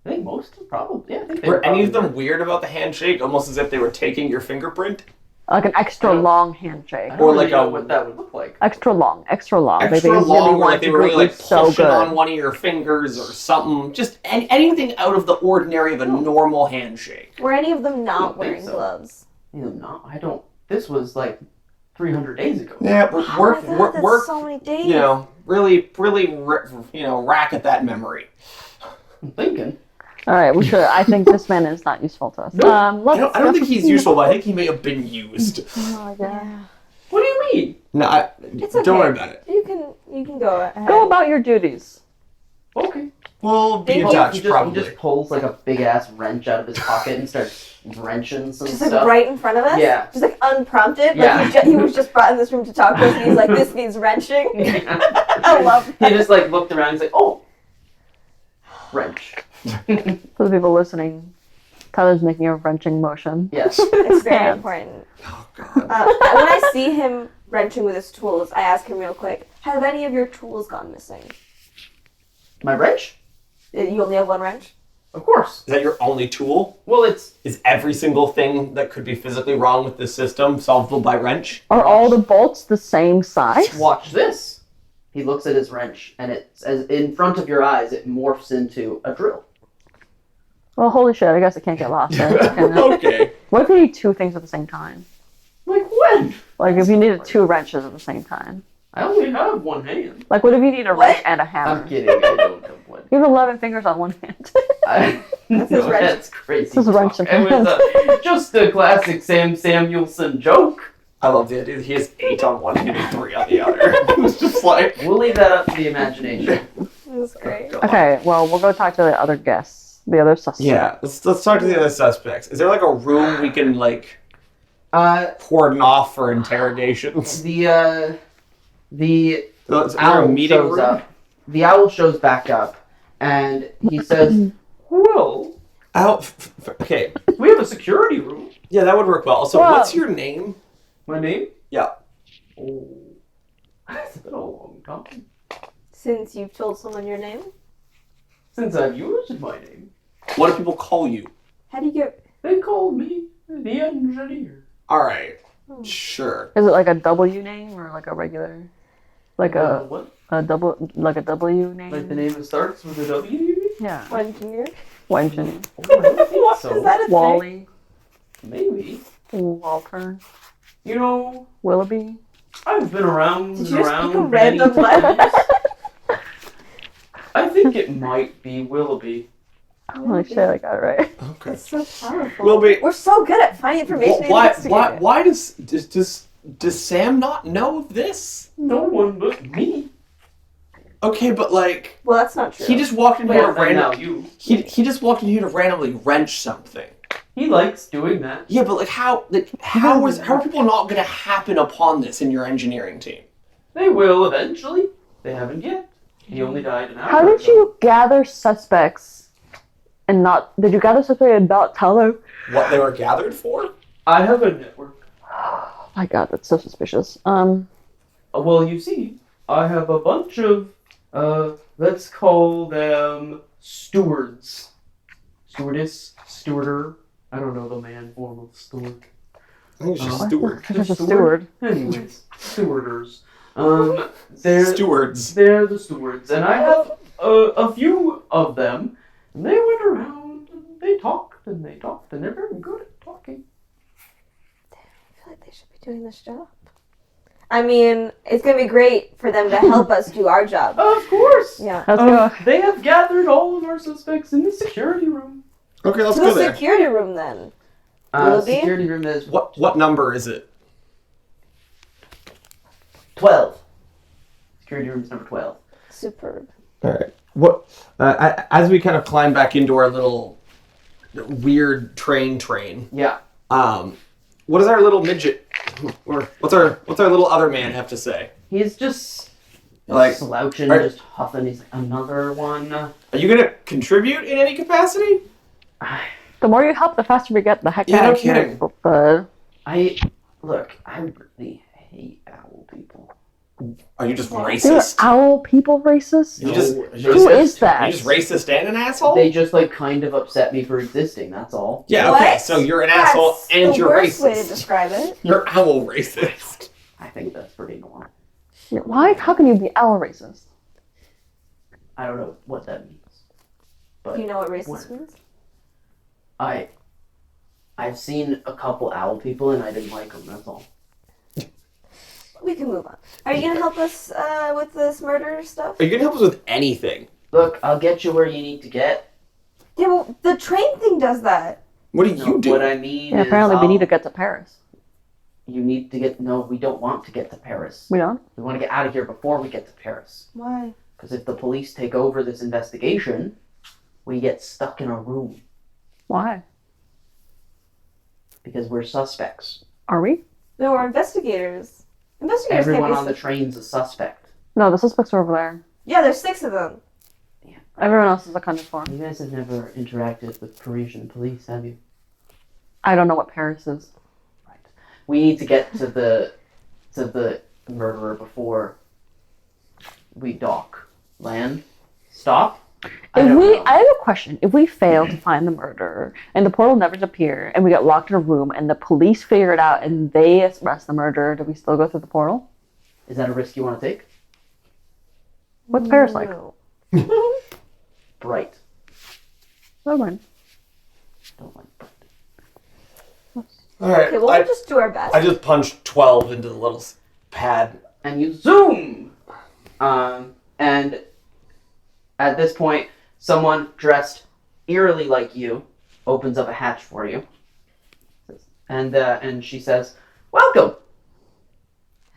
I think most of them probably. Yeah, I think they Were any of probably them weird about the handshake, almost as if they were taking your fingerprint? Like an extra long handshake. I Or don't like really know a- what that would look like. Extra long, extra long. Extra they really long, want like they to were greet really you like so pushing good. on one of your fingers or something. Just anything out of the ordinary of a normal handshake. Were any of them I not don't think wearing so. gloves? No, I don't. This was like 300 days ago. Yeah, but Oh my God, that's work. so many days. You know, really, rack at that memory. I'm thinking. All right, we should. I think this man is not useful to us. Nope. Let's, I don't think he's useful, but I think he may have been used. Oh, yeah. Yeah. What do you mean? No, It's don't okay. worry about it. You can go ahead. Go about your duties. Okay. We'll be in Thank you. touch, He probably. just pulls like a big ass wrench out of his pocket and starts wrenching some Just like stuff. right in front of us? Yeah. Just like unprompted? Yeah. Like he was just brought in this room to talk to us and he's like, this needs wrenching. I love that. He just like looked around. He's like, "Oh, wrench." For the people listening, Tyler's making a wrenching motion. Yes. It's very important. Oh, God. When I see him wrenching with his tools, I ask him real quick, have any of your tools gone missing? My wrench? You only have one wrench? Of course. Is that your only tool? Well, it's Is every single thing that could be physically wrong with this system solvable by wrench? Are all the bolts the same size? watch this. He looks at his wrench, and it's as in front of your eyes. It morphs into a drill. Well, holy shit, I guess it can't get lost. Can it? Okay. What if you need two things at the same time? Like when? Like if you needed two wrenches at the same time. I only have one hand. Like what if you need a What? wrench and a hammer? I'm kidding. I don't have one. You have 11 fingers on one hand. This is wrench. That's crazy. This is wrench talk. in It was just a classic Sam Samuelson joke. I love the idea that he has 8 on one hand and 3 on the other. It was just like... We'll leave that up to the imagination. This is great. Okay, well, we'll go talk to the other guests, the other suspects. Yeah, let's talk to the other suspects. Is there like a room we can like cordon off for interrogations? The Is there a owl meeting shows room? up. The owl shows back up, and he says, "Well, Okay, we have a security room." yeah, that would work well. So, Well- what's your name? My name? Yeah. Oh, it's been a long time Since you've told someone your name, since I've used my name. What do people call you? how do you get? They called me the engineer. All right, sure. Is it like a W name or like a regular, like What? a double, like a W name? Like the name that starts with a W? You mean? Yeah. Engineer? Wengen. Oh, I don't think What so. is that a thing? Wally. Maybe. Walter. You know, Willoughby. I've been around Did and you just around pick a many random times. I think it might be Willoughby. Holy shit, I got it right. Okay. It's so powerful. Willoughby. We're so good at finding information. and investigating it. Why does Sam not know of this? No one but me. Okay, but like Well, that's not true. he just walked in here to Well, now randomly. you. He just walked in here to randomly wrench something. He likes doing that. Yeah, but how are people not going to happen upon this in your engineering team? They will eventually. They haven't yet. He only died an hour How did ago. you gather suspects and not, did you gather suspects and not tell them? What they were gathered for? I have a network. Oh my god, that's so suspicious. Well, you see, I have a bunch of, let's call them stewards. Stewardess, stewarder. I don't know the man form of steward. I think it's just What? steward. There's a steward. Anyways, stewarders. They're Stewards. They're the stewards, and I have a few of them. And they went around, and they talked, and they talked, and they're very good at talking. I feel like they should be doing this job. I mean, it's gonna be great for them to help us do our job. Of course. Yeah. Let's go. They have gathered all of our suspects in the security room. Okay, let's To go the there. security room then. Will it be? Security room is What number is it? 12. Security room is number 12. Superb. All right. What? As we kind of climb back into our little weird train. Yeah. What does our little midget, or what's our little other man have to say? He's just Like, slouching, are- just huffing. He's like, another one. Are you gonna contribute in any capacity? The more you help, the faster we get the heck Yeah, out no of here. kidding. But I really hate owl people. Are you just Dude, racist? owl people racist? You just- No, Who is that? You just racist and an asshole? They just like kind of upset me for existing. That's all. Yeah, okay, What? so you're an That's asshole and the you're worst way to racist. describe it. You're owl racist. I think that's pretty normal. Yeah, why? How can you be owl racist? I don't know what that means. But Do you know what racist What? means? I've seen a couple owl people and I didn't like them. That's all. We can move on. Are you gonna help us with this murder stuff? Are you gonna help us with anything? Look, I'll get you where you need to get. Yeah, well, the train thing does that. What do No, you do? What I mean Yeah, is apparently we I'll- need to get to Paris. You need to get. No, we don't want to get to Paris. We don't? We want to get out of here before we get to Paris. Why? Because if the police take over this investigation, we get stuck in a room Why? because we're suspects. Are we? No, we're investigators. Investigators Everyone can't on be... the train's a suspect. No, the suspects are over there. Yeah, there's 6 of them. Everyone else is accounted for. You guys have never interacted with Parisian police, have you? I don't know what Paris is. Right. We need to get to the murderer before we dock. Land. Stop. I don't know. I have a question. If we fail to find the murderer and the portal never appear and we get locked in a room and the police figure it out and they arrest the murderer, do we still go through the portal? Is that a risk you want to take? What's Paris like? No. Bright. Oh, man. Don't like bright. All right. Okay, well, we'll just do our best. I just punched 12 into the little pad. And you zoom! And at this point, someone dressed eerily like you opens up a hatch for you. And she says, "Welcome!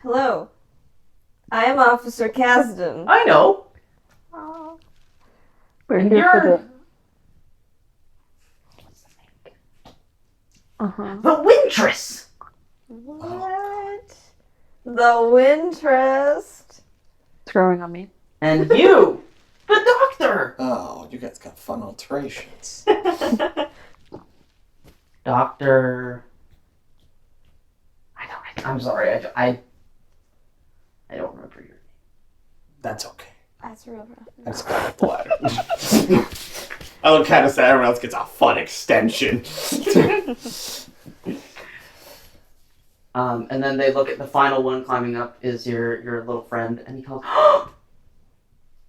Hello. I am Officer Kasdan. I know! We're And here for you're- the... Uh-huh. The Wintress!" What? The Wintress. It's growing on me. And you, the Doctor! Oh, you guys got fun alterations. Doctor... I'm sorry, I don't remember your name. That's okay. That's real rough. I just got up the ladder. I look kind of sad. Everyone else gets a fun extension. And then they look at the final one climbing up is your little friend, and he calls,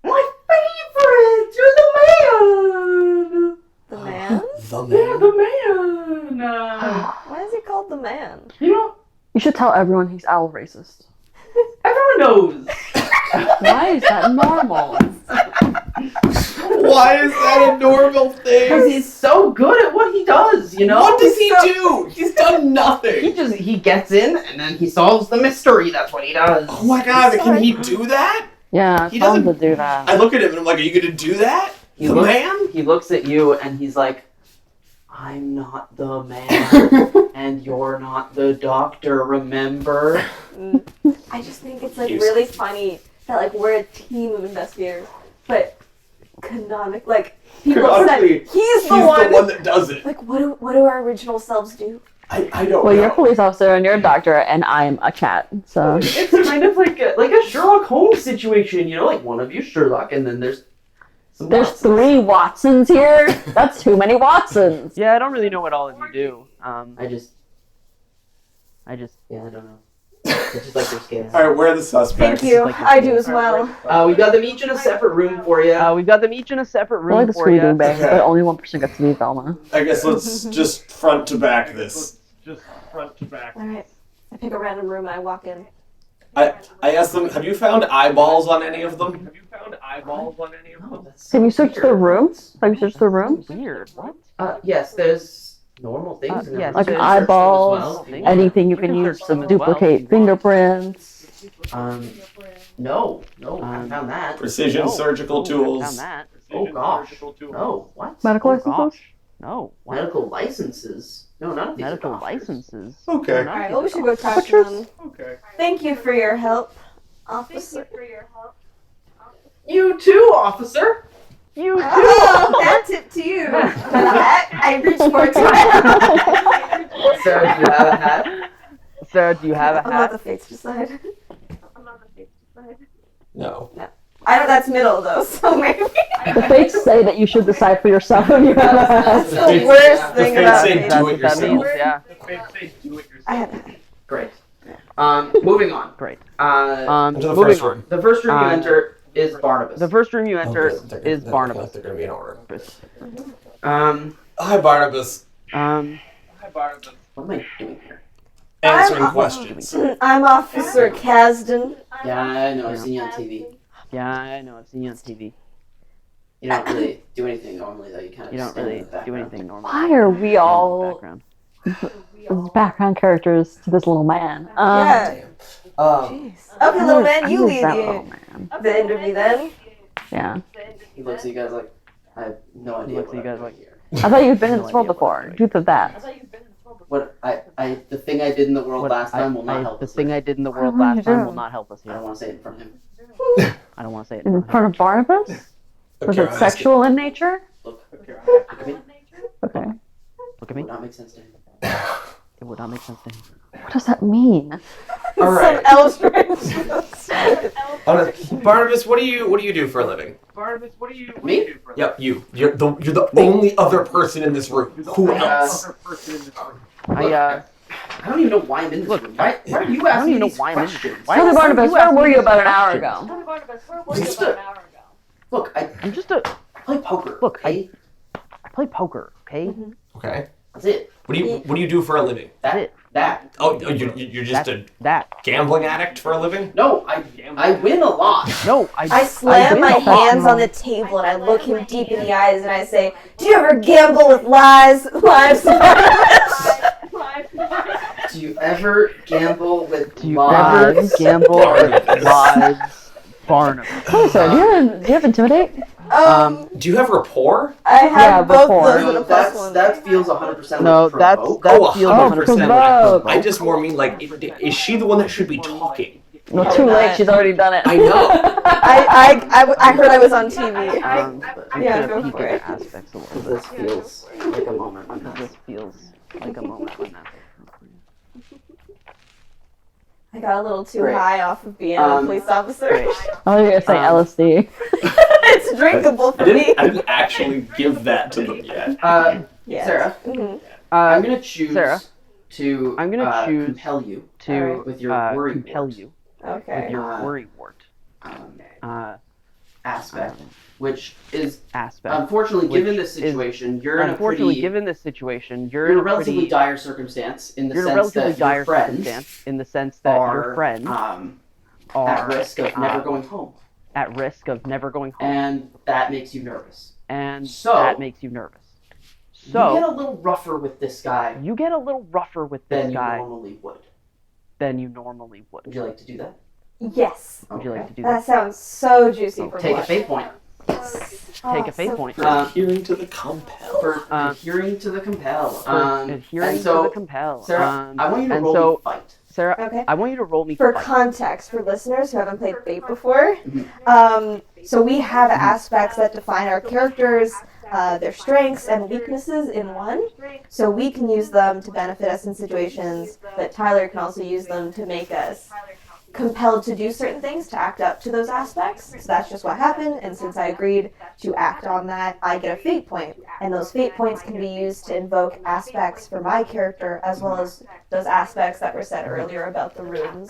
"My favorite! You're the man! The man? The Yeah, man. the man! Why is he called the man? You know, You should tell everyone he's owl racist. everyone knows! Why is that normal? Why is that a normal Because thing? he's so good at what he does, you know? What does he He's so- do? He's done nothing. He gets in, and then he solves the mystery. That's what he does. Oh my god, can he do that? Yeah, He tell him to doesn't- do that. I look at him and I'm like, are you gonna do that? He The looks- man? He looks at you, and he's like, "I'm not the man, and you're not the doctor, remember?" I just think it's like You really funny that like we're a team of investigators, but canonic like people said Canonically, he's He's the one. that does it. Like what do our original selves do? I don't Well, know. you're a police officer and you're a doctor and I'm a cat, so... It's kind of like a Sherlock Holmes situation, you know? Like, one of you Sherlock, and then there's some There's Watsons. 3 Watsons here? That's too many Watsons! Yeah, I don't really know what all of you do. I just, I don't know. It's just like your scale. Alright, where are the suspects? Thank you. like the I do as well. We got them each in a separate room for you. we've got them each in a separate I like room the for you. Scooby-Doo bang, Okay. but only one person gets to be Velma. I guess let's just front to back this. Just front to back. All right. I pick a random room and I walk in. I asked them, have you found eyeballs on any of them? Have you found eyeballs on any of No, them? that's Have you searched weird. the rooms? Have you searched the rooms? Weird. What? Yes, there's normal things. in yes, there. Like You can search them as eyeballs, well, if you want. anything you We can can use search to them as well if duplicate you want. fingerprints. No, I haven't found that. Precision No. surgical Found tools. that. Oh gosh. Surgical tools. No, what? Medical Oh, licenses? gosh. No. What? Medical licenses? No, none of these Medical are doctors. licenses. Okay. No, All right. none Well, of we these should are go talk to them. Okay. Thank you for your help, officer. You too, officer. You Oh, that's it to you. I reach for it. Sarah, do you have a hat? Sarah, do you have a I'm not hat? the fates decide. No. I know that's middle though, so maybe. The fates say that you should decide for yourself if you have a That's hat. the worst thing fates about say me. do That's it what that means, yourself. yeah. The feds say do it yourself. I have that. Great. Moving on. Great. Into the Moving first on. room. The first room you Um, enter is Barnabas. The first room you enter Oh, good. is Barnabas. They're gonna be in order. Hi, Barnabas. Um, Hi, Barnabas. What am I doing here? Answering I'm- questions. I'm Officer Kasdan. Yeah, I know. I've seen you on TV. yeah, I know. I've seen you on TV. You don't really do anything normally, though. You kind of You don't stand in really the background. do anything normal. Why are we all Background. background characters to this little man? Yeah. Um, Okay, little man, you Who is lead that little man? the interview then. Yeah. He looks at you guys like, I have no idea looks what at you I'm guys doing like- here. I thought you'd been in No this world idea what before. I'm doing. Truth of that. The thing I did in the world What last time will not help the us. thing I did in the world What did last you time do? will not help us I don't here. want to say it in front of him. I don't want to say it. In front of Barnabas? Was okay, it sexual in nature? Look, Okay. look at me. Okay. Look at It me. would not make sense to him. It would not make sense to him. What does that mean? All right. Barnabas, what do you do for a living? Barnabas, what do you Me? do for a Yep, you. You're the only other person in this room. Who else? other person in this room? I don't even know why I'm in this room. Why are you I don't asking even know these why I'm in this questions? Why Tell me, are Barnabas, you where asking were you these about an hour questions? ago? Look, I I'm just a. play poker. Look, okay? I play poker. Okay. Okay. That's it. What do you do for a living? That. Oh, you're just a That. gambling addict for a living? No, I win a lot. No, I slam my hands on the table and I look him deep in the eyes and I say, "Do you ever gamble with lives?" Do you ever gamble with Do you ever lies? gamble with lives, Barnabas? Closer. Do you have intimidate? Do you have rapport? I have Yeah, both before. those and No, a plus one. that feels 100% No, like that provoke. feels 100% like provoke. I just more mean like, is she the one that should be talking? Well, too late. She's already done it. I know. I heard I was on TV. I'm Yeah, gonna go peek for at it. the aspects a little bit. This feels like a moment when This feels like a moment when that's I got a little too Great. high off of being a Um, police officer. great. I was gonna say LSD. It's drinkable for me. I didn't actually give that to them yet. Yeah. Sarah, Mhm. I'm gonna choose Sarah, to I'm gonna choose compel you to with your worry compel wart, you Okay. with your Uh, worry wart aspect, which is aspect. unfortunately which given this is- situation, you're in a Unfortunately, pretty given this situation, you're in a relatively pretty, dire circumstance in the you're in a sense relatively that your dire friends circumstance in the sense that are your friends at are risk of never going home, at risk of never going home, and that makes you nervous. and so- that makes you nervous. You get So a little rougher with this guy you get a little rougher with than this you guy normally would. than you normally would. Would you like to do that? Yes. Would you like to do That that? sounds so juicy for Take a blush. fate point Take a fate so point. For adhering to the compel. for Um, adhering to the compel. For and adhering to so, the compel. Sarah, I want you to and roll so, me fight. Sarah, Okay. I want you to roll me For fight. context, for listeners who haven't played Fate before, so we have aspects that define our characters, their strengths and weaknesses in one. So we can use them to benefit us in situations, but Tyler can also use them to make us compelled to do certain things, to act up to those aspects. So that's just what happened, and since I agreed to act on that, I get a fate point. And those fate points can be used to invoke aspects for my character, as well as those aspects that were said earlier about the rooms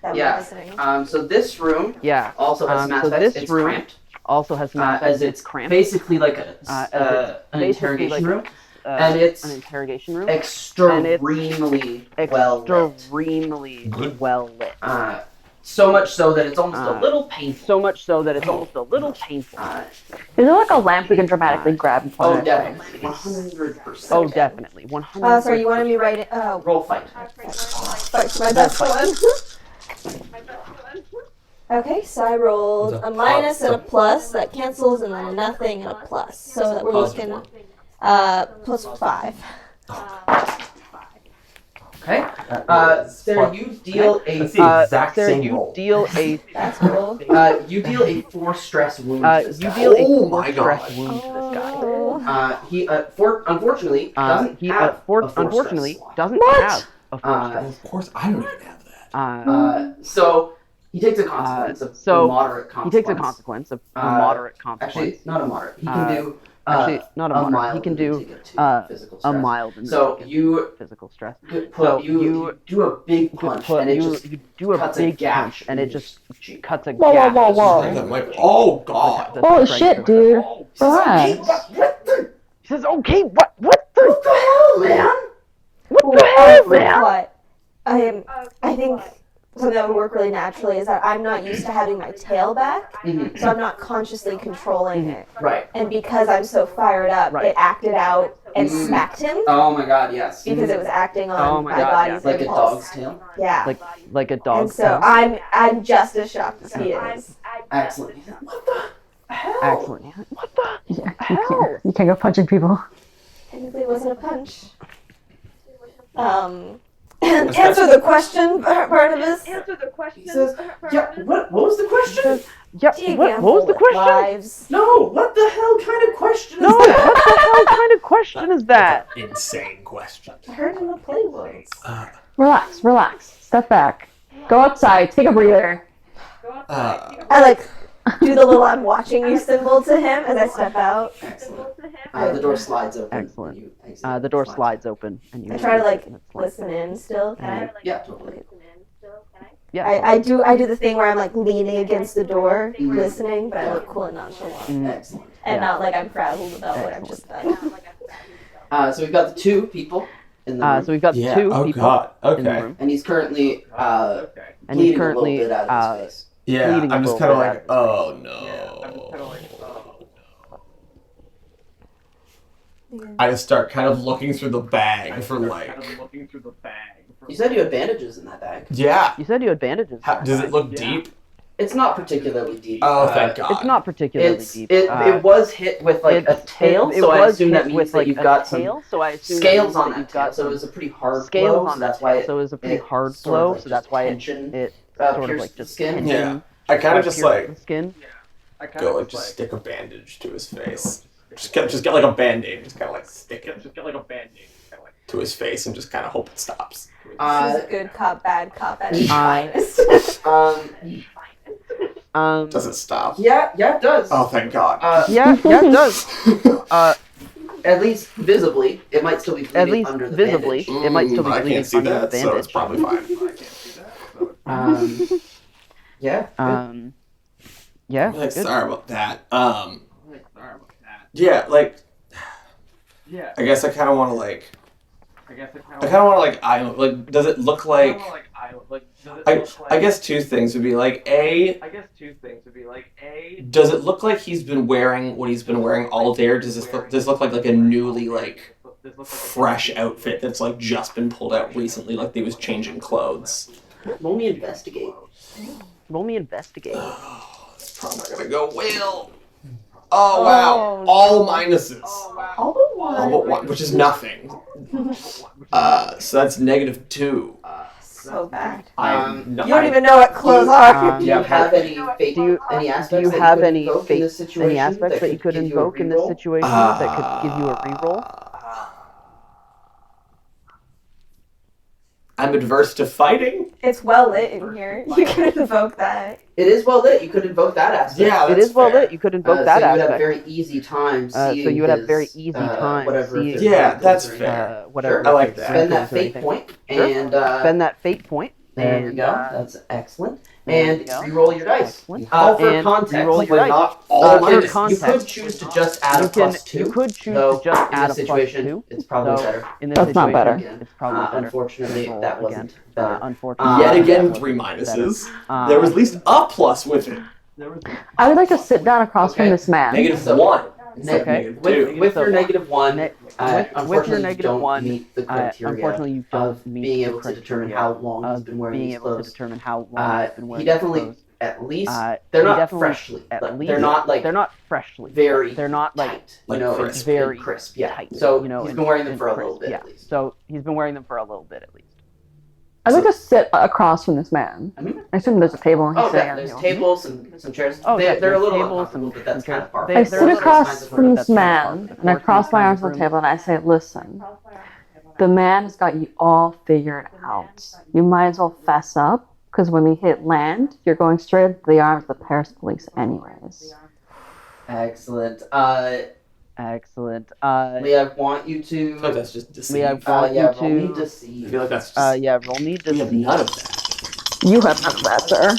that we were Yeah. visiting. So this room Yeah. also has some So aspects. this It's room cramped, Also has some aspects. as it's cramped. basically like a, As an basically interrogation like room, and it's an interrogation room. extremely well lit. Extremely well lit. So much so that it's almost a Uh, little painful. So much so that it's almost a little painful. Is there like a lamp we can dramatically grab and point Oh, at? definitely, 100%. Oh, definitely. 100. Sorry, you wanted me right in, Roll fight. Fuck, my best one. Okay, so I rolled a minus and a plus. That cancels, and then a nothing and a plus. So that we're looking plus 5. Okay. Sarah, you deal a That's the exact Sarah, same you roll. deal a That's cool. you deal a 4 stress wound to this you guy. deal a Oh 4 my stress God. wound to this guy. He unfortunately doesn't He have a 4 unfortunately stress slot. doesn't have a 4 Uh, stress. Of course, I don't even have that. So he takes a consequence of so a moderate He consequence. takes a consequence, a moderate consequence. Actually, not a moderate. He can do Actually, not a moderate. mild He can and do take it to physical a stress. mild and So you physical stress. put, you do a big punch and it just you do a cuts a big gash punch and in it just his cheek. cuts a Whoa, whoa, gash. whoa, whoa. Oh God! The Holy strength shit, of dude. He says, "Okay, Relax. what the He says, "Okay, what the hell, man?" what the hell, For man?" what? I think something that would work really naturally is that I'm not used to having my tail back, Mhm. so I'm not consciously controlling it. Right. And because I'm so fired up, Right. it acted out and Mhm. smacked him Oh my God, yes. because it was acting on Oh my my God, body's Like a impulse. dog's tail. Yeah. Like a dog. And so I'm just as shocked as he is. Excellent. What the hell? Excellent. What the? Yeah, hell? you can't go punching people. Technically, it wasn't a punch. Answer the question, Barnabas. He says, "Yeah, what was the question?" Yeah. Do you What gamble was the with question? lives? No, what the hell kind of question No. is that? What the hell kind of question is that? Insane question. I heard him play words. Relax. Step back. Go outside. Take a breather. I like do the little I'm watching you symbol to him as I step out. Excellent. The door slides open. Excellent. when you exit. The door slides open, and you. I try to like It slides. listen in still. Can I? Yeah, totally. Yeah. I do the thing where I'm like leaning against the door, listening, but I look cool and nonchalant, Excellent. and not like I'm frazzled about what I've just done. So we've got the two people in the room, So we've got Yeah. two Oh people God. in the Okay. room, and he's currently Okay. and he's bleeding a little currently bit out of his face. Yeah. Bleeding a I'm just little kind of bit like, out oh I'm just kind no. of like, I just start kind of looking through the bag for kind like. of looking through the bag. You said you had bandages in that bag. Yeah. You said you had bandages. How, does it look Yeah. deep? It's not particularly deep. Oh, thank God. It's not particularly It's deep. it was hit with like a tail, It so I was assume hit that means with that like you've a got some tail, so I assume scales that on means that you've tail. got So it some was a pretty hard scales blow. on So that that's why tail. it, So it was a pretty it hard sort of blow. like So that's just why tension, it sort of pierced like the just skin. tension. Yeah. I kind of just pierced like the skin. I kind go of like just stick a bandage to his face. Just get like a band-aid, just kind of like stick it just get like a band-aid. Kind of like, to his face and just kind of hope it stops. This is good cop, bad cop at its Uh, finest. Does it stop? Yeah, it does. Oh, thank God. Yeah, it does. At least visibly, it might still be bleeding At least under the visibly, bandage. it might still be I bleeding can't see under that, the so it's bandage. probably fine. I can't see that. So Yeah. Yeah. Like, Good. sorry about that. I'm like, sorry about that. Yeah, like, Yeah. I guess I kind of want to like, I guess I I kind of want to like, does it look like? I guess two things would be like, I guess two things would be like does it look like he's been wearing what he's been wearing all day, or does this look like a newly like fresh outfit that's like just been pulled out recently, like they was changing clothes? Roll me investigate. Roll me investigate. It's probably not gonna go well. Oh wow, all minuses. All but All one. but one, which is nothing. So that's -2. So bad. Um, No, You don't even know what clothes are. Do you have any fate? Do you- any aspects Do you that have could any invoke in fate, this situation any aspects that you could give a invoke in this reroll? situation that could give you a reroll? I'm adverse to fighting. It's well lit in here. You can invoke that. It is well lit. You could invoke that aspect. Yeah, It that's is well fair. lit. You could invoke so that you would have aspect. very easy time So seeing you would have his, very easy time whatever seeing- Yeah, that's or anything. fair. Whatever. Sure. I like his that. Spend that wrinkles or fate anything. point, Sure. and Spend that fate point. there we and, go. That's excellent. And you go. re-roll your dice. Excellent. For And context, re-roll your we're dice. not all all for minuses. You context, could choose to just add a +2. You could choose though to just in add this a situation, +2. it's probably So, better. In this That's not situation, better. Again. It's probably better. Unfortunately, Roll that wasn't better. Unfortunately. Yet Uh, again, 3 minuses. Uh, There was at least a plus with it. I would like to sit down across Okay. from this man. -1. Okay. With So- your -1, with unfortunately, your you negative don't one, meet the criteria unfortunately, you don't of meet being the able to determine criteria how long he's been wearing being these able to clothes. determine how long he's been wearing He definitely, these clothes. at least, He they're not definitely- freshly. at Like, least they're not like they're not freshly. very They're not like tight. like you know, crisp. it's very crisp. Yeah. tight. So you know, he's and- been wearing them and for a crisp, little bit yeah. at least. So he's been wearing them for a little bit at least. I'd like to sit across from this man. Mhm. I assume there's a table and he's Oh, sitting yeah, at there's the tables and some chairs. Oh, yeah, They're a there's little tables uncomfortable, and but that's some kind of chairs. part They- of I it. they're sit a little across kinds of from that's this kind of part man of it. and I cross my arms on the Room. table and I say, listen, the man has got you all figured out. You might as well fess up because when we hit land, you're going straight into the arms of the Paris police anyways. Excellent. Excellent. Leah, I want you I feel like to. that's just deceit. Leah, want Yeah, you roll me to. I deceive. feel like that's just. Yeah, roll me we have deceive. none of that. You have none of that, sir.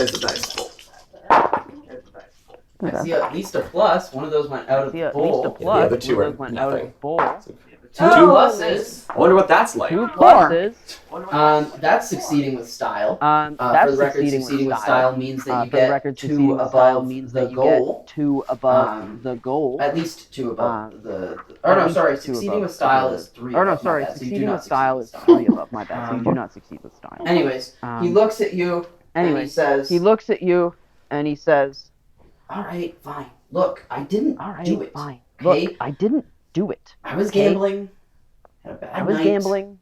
It's a dice roll. I see at least a plus. One of those went out of See, the at least a bowl. plus. other two One are of those went out of the nothing. bowl. Two Oh, pluses. I wonder what that's like. Two pluses. That's succeeding with style. That's For the record, succeeding with style means that you for the get record, two succeeding with above style means the that you goal. get two above Um, the goal. At least two above the. at Or no, least sorry. two Succeeding above with style the- is 3. Or no, above my sorry, best, so you do succeeding not with style is succeed 3 above my best, so you do Um, not succeed with style. Anyways, he looks at you and he Anyways, says, he looks at you and he says, "All right, fine. Look, I didn't "All right, do it. fine. Okay? Look, I didn't do it. I was okay? gambling. Had a bad I was night. gambling.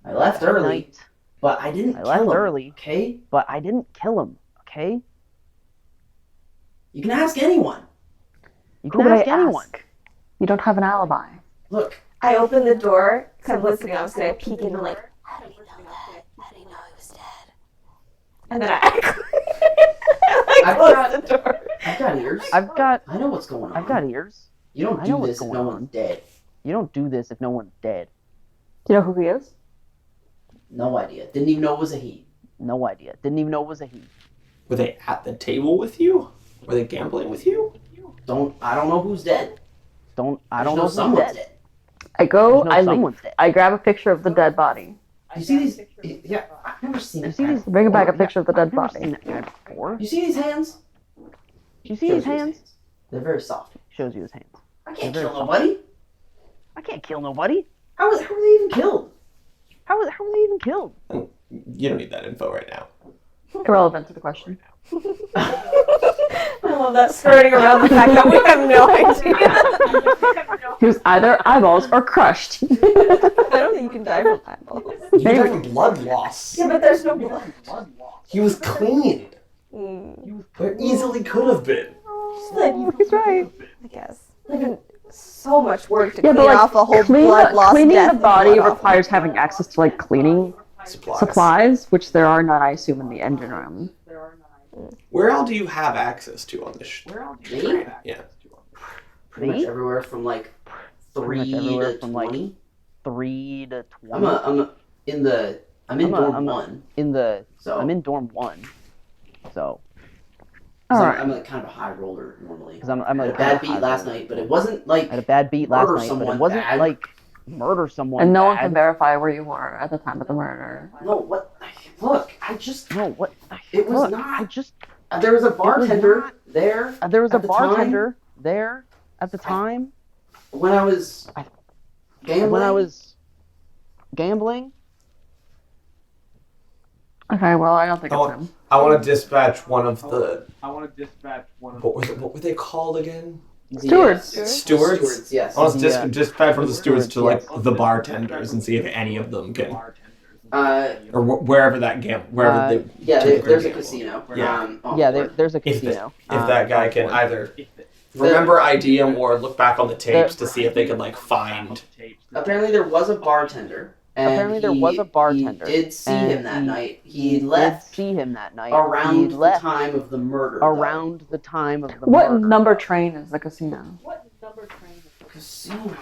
I left Bad early, night, but I didn't I kill left him. early. Okay? but I didn't kill him. Okay, You can ask anyone. you Who can would ask I anyone. ask? You don't have an alibi. Look, I open the door because I'm listening. I was gonna peek in and like, how do you know And then I I've close got- the door. I've got ears. I've got I know what's going on. I've got ears. You don't I know do what's this if going no on. one's dead. You don't do this if no one's dead. Do you know who he is? No idea. Didn't even know it was a he. No idea. Didn't even know it was a he. Were they at the table with you? Were they gambling with you? I don't know who's dead. I don't know who's someone's dead. I go, There's no I leave. someone's dead. I grab a picture of the dead body. You see these? Yeah, I've never seen You it. see these? Bring back a picture of the dead I've never body. seen that guy before. You see these hands? Do you see Shows his you hands? They're very soft. Shows you his hands. I can't They're kill very nobody. I can't kill nobody. How were they even killed? How were they even killed? You don't need that info right now. Irrelevant to the question. I love that skirting around the fact that we have no idea. He was either eyeballs or crushed. I don't think you can die from eyeballs. You died from blood loss. Yeah, but there's no blood. He was clean. There easily could have been. He's right. I guess. Like, so much work to Yeah, clean but off a like whole clean, blood loss cleaning death the and body blood off. requires having access to like cleaning supplies, which there are none, I assume, in the engine room. Where all do you have access to on this? Me? Yeah. Pretty much Me? everywhere from like Pretty 3 much everywhere to from, 20. like, 3 to 20. I'm in dorm 1. So I'm in dorm 1. So, Alright. I'm like kind of a high roller normally. because I'm I a had a bad beat last night, but it wasn't I had a like bad beat last murder night, but someone it wasn't bad. like murder someone. And no one bad. can verify where you were at the time of the murder. no. What? Look, I just No, what? It was Look, not. I just there was a bartender not- there there was a At the time? bartender there at the time when I was gambling. when I was gambling. Okay, well, I don't think Oh, it's him. I want to dispatch one of the. I want to dispatch one of What were they called again? Stewards. Stewards? Stewards, yes. I want to Yeah. dispatch one of the stewards to like Yes. the bartenders and see if any of them can, bartenders. or wherever that wherever they. Yeah, typically there's a gamble. casino. Yeah. Yeah, there's a If the- casino. If that guy can on either remember ID him or look back on the tapes to see if they can like find. Apparently there was a bartender. And Apparently there was a bartender, He did see and him that he night. He did left see him that night. around he the left time of the murder. though. around the time of the What murder. number train is the casino? Casino.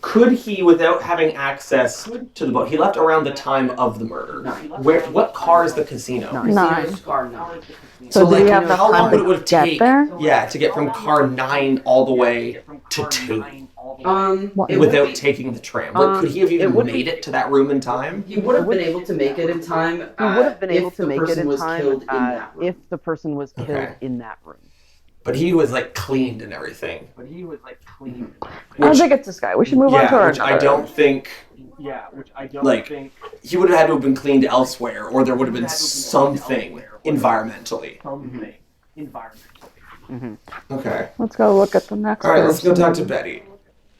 Could he, without having access to the boat, he left around the time of the murder. Nine. What car is the casino? Nine. Casino's car 9. So do like, we have enough how long time would it to would get take? there? Yeah, to get from car 9 all the way to 2 What- It would without be- taking the tram. Like, could he have even would made it to that room in time? He would have been able to make it in time. He would have been able if to the make it person in was time killed in that room. if the person was killed Okay. in that room. But he was like cleaned and everything. But he was like clean. I don't think it's this guy. We should move on to our which I don't think Yeah, which I don't Like, think he would have had to have been cleaned elsewhere, or there would have been something environmentally. something environmentally. Okay. Let's go look at the next All right, let's go person. talk to Betty.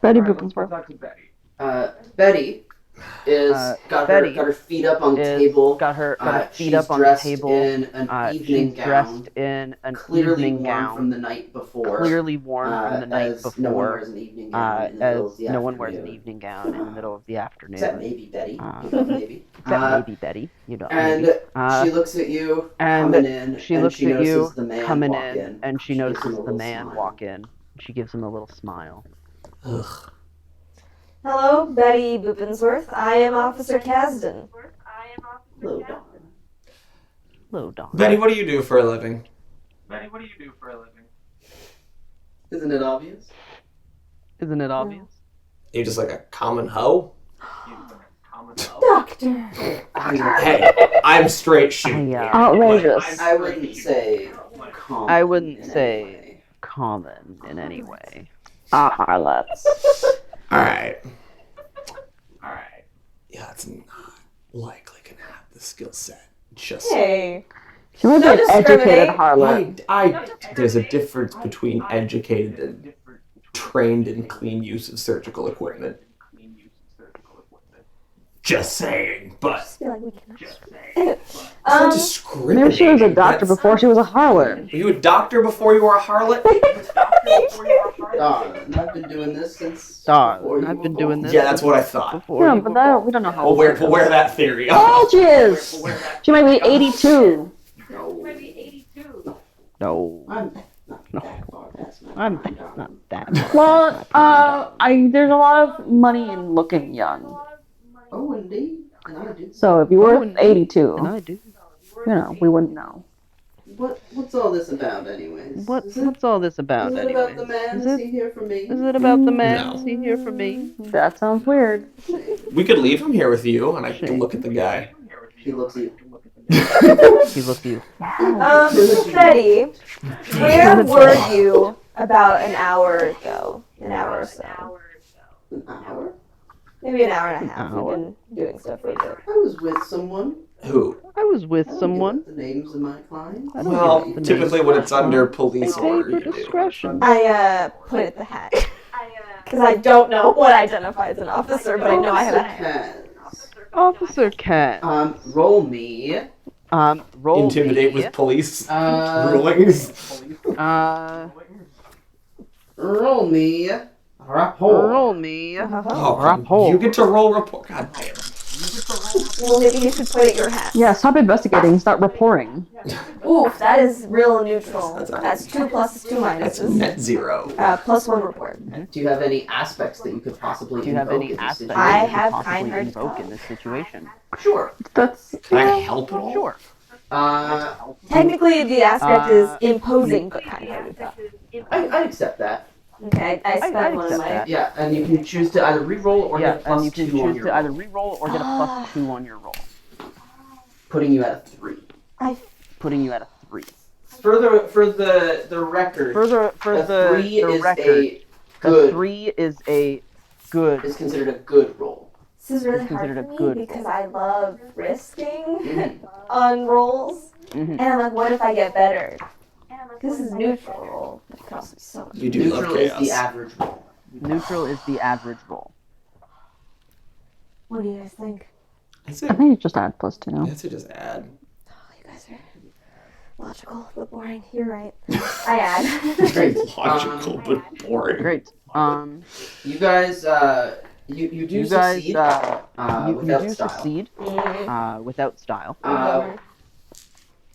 Betty Alright, let's go Buchensworth. talk to Betty. Betty is got Betty her feet up on the Is- table. got her feet She's up on the dressed table. in an evening She's gown, dressed in an clearly evening worn gown, from the night before. clearly worn from the night as no one before. wears an evening gown in the middle of As the no one wears an afternoon. evening gown in the middle of the afternoon. Except maybe Betty. Uh, maybe. Except maybe Betty, you know. And maybe. she looks at you and coming in. she and looks she at you notices the man coming walk in, and she gives him notices a the little man smile. walk in. She gives him a little smile. Ugh. Hello, Betty Buchensworth. I am Officer Kasdan. Hello, darling. Hello, dog. Betty, what do you do for a living? Betty, what do you do for a living? Isn't it obvious? Isn't it obvious? Are you just like a common hoe? You do a common help. Doctor. Hey, I'm straight shooting. Yeah. Outrageous. I wouldn't say common. I wouldn't in any say way. common in any way. Let's. Alright. Alright. Yeah, it's not likely gonna have the skill set. Just. Hey. She might be Don't an educated discriminate. harlot. There's a difference between educated and trained in clean use of surgical equipment. Clean use of surgical equipment. Just saying, but I feel like we can. it's not Maybe discriminating. she was a doctor That's- before she was a harlot. Were you a doctor before you were a harlot? Darn, I've been doing this since. Darn, before you I've were been born. doing this Yeah, that's what I thought. before. Yeah, you but were that, born. we don't know how We'll old wear that theory. How old she is? She might be 82. No, I'm not that far past my I'm prime, darling. not that. Well, there's a lot of money in looking young. Oh, indeed. And I do. So if you were And 82, I do. we wouldn't know. What's all this about, anyways? Is it, What's all this about is it anyway? about the man? Is Is it- he here for me? Is it about the man? No. Is he here for me? That sounds weird. We could leave him here with you, and I can look at the guy. He looks at you. He looked at you. Betty, where were you about an hour ago? An hour or so. An hour? Maybe an hour and a half. An hour? We've been doing stuff for a bit. I was with someone. Who? I was with I don't someone. give out the names of my clients. I don't Well, give the typically names. when it's under police Pay order, for you do. discretion. I put it at the hat. Because I don't know what identifies an officer, but I know I have a hat. Officer Cat. Roll me. Roll Intimidate me. with police Rulings. Roll me. Rapport. Roll me. Oh, Rapport. you get to roll report. God damn. Well, maybe you should put at your hat. Yeah, stop investigating. Start reporting. Oof, that is real neutral. That's That's 2 pluses, 2 That's minuses. net zero. Plus 1 report. Do you have any aspects that you could possibly Do you have invoke any in this aspects situation? I that you have could possibly kind-hearted invoke thought. in this situation? Sure. That's Can I help at all? Sure. Technically, the aspect is imposing but kind-hearted thought. I'd accept that. Okay, I spent I'd one of accept my. that. Yeah, and you can choose to either re-roll or Yeah, get a plus and you can 2 on choose your to either roll, re-roll or get a plus 2 on your roll, putting you at a 3. putting you at a 3. For the record, For a 3 the is record, a a good 3 is a good. is considered a good roll. This is really It's hard considered for a me good because I love risking Mhm. on rolls. Mhm. And I'm like, what if I get better? This is neutral roll. It costs me so much. You do love Neutral is chaos. the average roll. Neutral is the average roll. What do you guys think? That's I it. think you just add plus 2. That's it. Just add. Oh, you guys are logical but boring. You're right. I add. Very logical, but boring. Great. You guys, you do You guys, succeed you without do style. succeed Mhm. without style.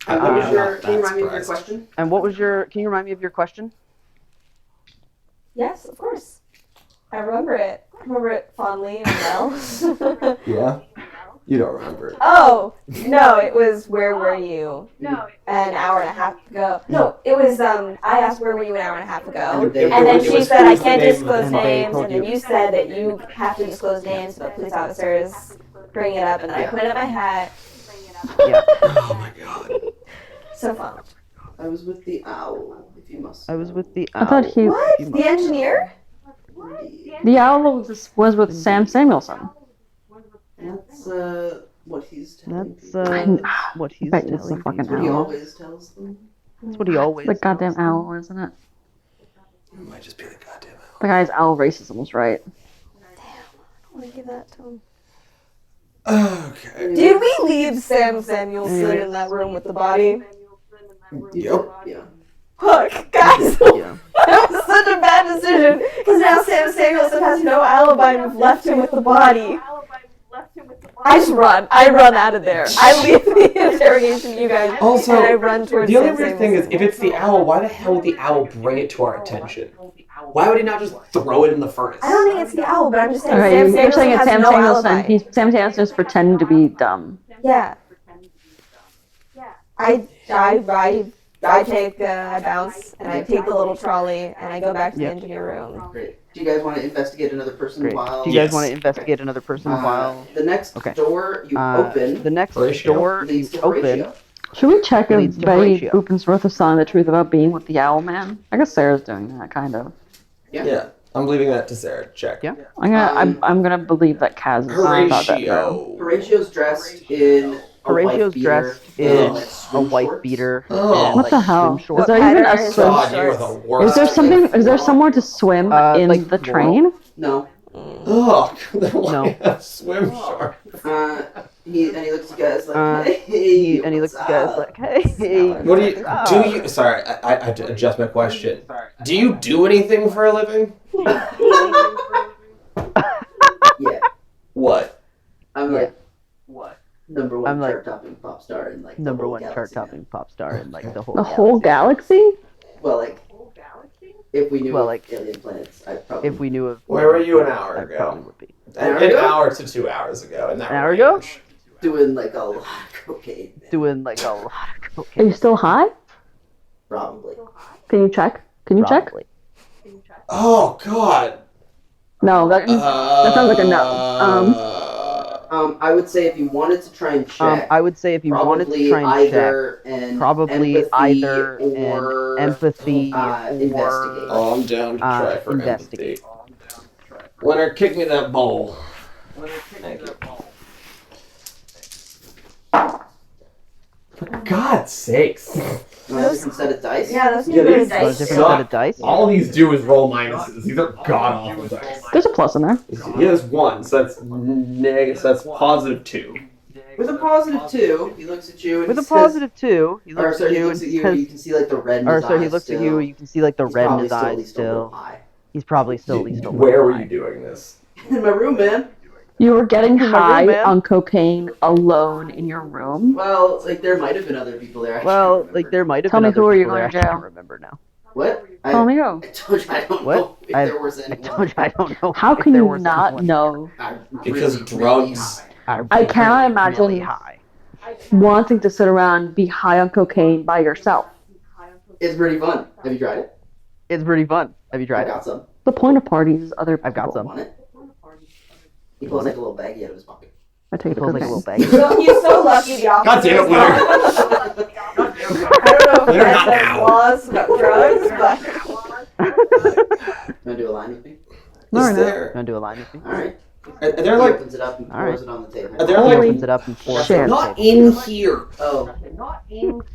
What was I'm not your? Can you that remind me of your surprised. question? And what was your? Can you remind me of your question? Yes, of course. I remember it. I remember it fondly and well. Yeah? You don't remember it. Oh, no, it was where were you an hour and a half ago? No, it was, I asked where were you an hour and a half ago? And they- And then it she was said I who's the can't name- disclose And they names, told and then you. you said that you have to disclose names, but police officers bring it up, and then I put it in my hat. Yeah. Oh my god. So fun. I was with the owl, if you must. I was with the. I thought owl. he. What? The engineer? Indeed. The owl was with Sam Samuelson. That's what he's telling That's people. what he's bet it's the telling fucking people. What he owl. always tells them. That's what he always. The goddamn tells them. owl, isn't it? It might just be the goddamn owl. The guy's owl racism was right. I want to give that to him. Okay. Did we leave Sam Samuelson in that room with the body? Yep. Yeah. Fuck, guys! Yeah. That was such a bad decision because now Sam Samuelson has no alibi and we've left him with the body. I just run. I run out of there. I leave the interrogation to you guys Also, and I run towards The only Sam weird thing is, Samuelson. if it's the owl, why the hell would the owl bring it to our attention? Why would he not just throw it in the furnace? I don't think it's the owl, but I'm just saying Okay, Sam you're Samuelson saying it's has Sam no Samuelson. alibi. Sam Samuelson's pretending to be dumb. Yeah. I take, I bounce, and I take the little trolley, and I go back to the Yep. engineer room. Great. Do you guys want to investigate another person Great. while? Do you guys Yes. want to investigate another person while? The next Okay. door you The open next Horatio door leads you to open. Horatio. Should we check Leads if to Betty Horatio. Boopensworth is telling the truth about being with the owl man? I guess Sarah's doing that, kind of. Yeah, I'm leaving that to Sarah. Check. Yeah. I'm gonna believe that Kaz is about that girl. Horatio. Horatio's dressed in a Horatio's white beater dressed and, in like, a swim white shorts. beater. Oh. and, What like, the hell? swim Is shorts. there even a pattern is swim? God, you are the worst. Is there something? Is there somewhere to swim Like in the train? No. Oh, then why No. have swim sharks? He looks at you guys like, hey, He looks what's at you guys up? like, hey. What do you Ah. do? You sorry, I have to adjust my question. Do you do anything for a living? Yeah, What? I'm Yeah. like What? number one I'm like chart-topping pop star in like the Number whole one galaxy, chart-topping pop star in like the whole The whole galaxy? man. Well, like if we knew Well, of like, alien planets, I'd probably. If we knew of Where were you an hour I ago? probably would be. An hour to 2 hours ago. In that An hour ago? range. doing like a lot of cocaine, Doing like a lot of Are cocaine. you still high? probably. Can you check? Can you check? Probably. Oh God. No, that sounds like a no. I would say if you wanted to try and check, I would say if you wanted to probably try and check, either an probably empathy either or an empathy investigate. Oh, I'm down to try for investigate. empathy. Winner, kick me that bowl. Thank you. For God's sakes. Want a different set of dice? Yeah, those Yeah, are these So a dice. different suck. set of dice. All these do is roll minuses. These are god awful dice. There's a plus in there. He has 1, so that's negative. So that's positive 2. With a positive 2, he looks at you and With a he says, positive 2, he or looks sorry, at he you looks and at you. says, You can see like the red in or his so he eyes looks at still. you, you can see like the He's red in probably his still at eyes least a little still. high. He's probably still at least a little Where were high. you doing this? In my room, man. You were getting In my room, high man. on cocaine alone in your room. Well, like there might have been other people there. I Well, can't like remember. there might have Tell been me who other are you people there. going to I jail? can't remember now. What? Tell me who. I told you I don't What? know if there was I anyone. told you I don't know. How if can there you was not anyone. know? I'm Because really, drugs- really high. I cannot imagine- Really high. Wanting to sit around and be high on cocaine by yourself. It's pretty fun. Have you tried it? It's pretty fun. Have you I tried it? got some. The point of parties is other people. I've got some. Want it? He pulls like a little baggie out of his pocket. I take He the pulls like a cocaine. little bag. You're so lucky the officer. God damn it, Winner. I don't know if Winner, not that's now. laws about drugs, but Wanna do a line with me? No, Is no. there? Wanna do a line with me? Alright. Are there He like? opens it up and Alright. pours it on the table. Are there He like? opens it up and pours it Shit. on the Not table. in here. Oh,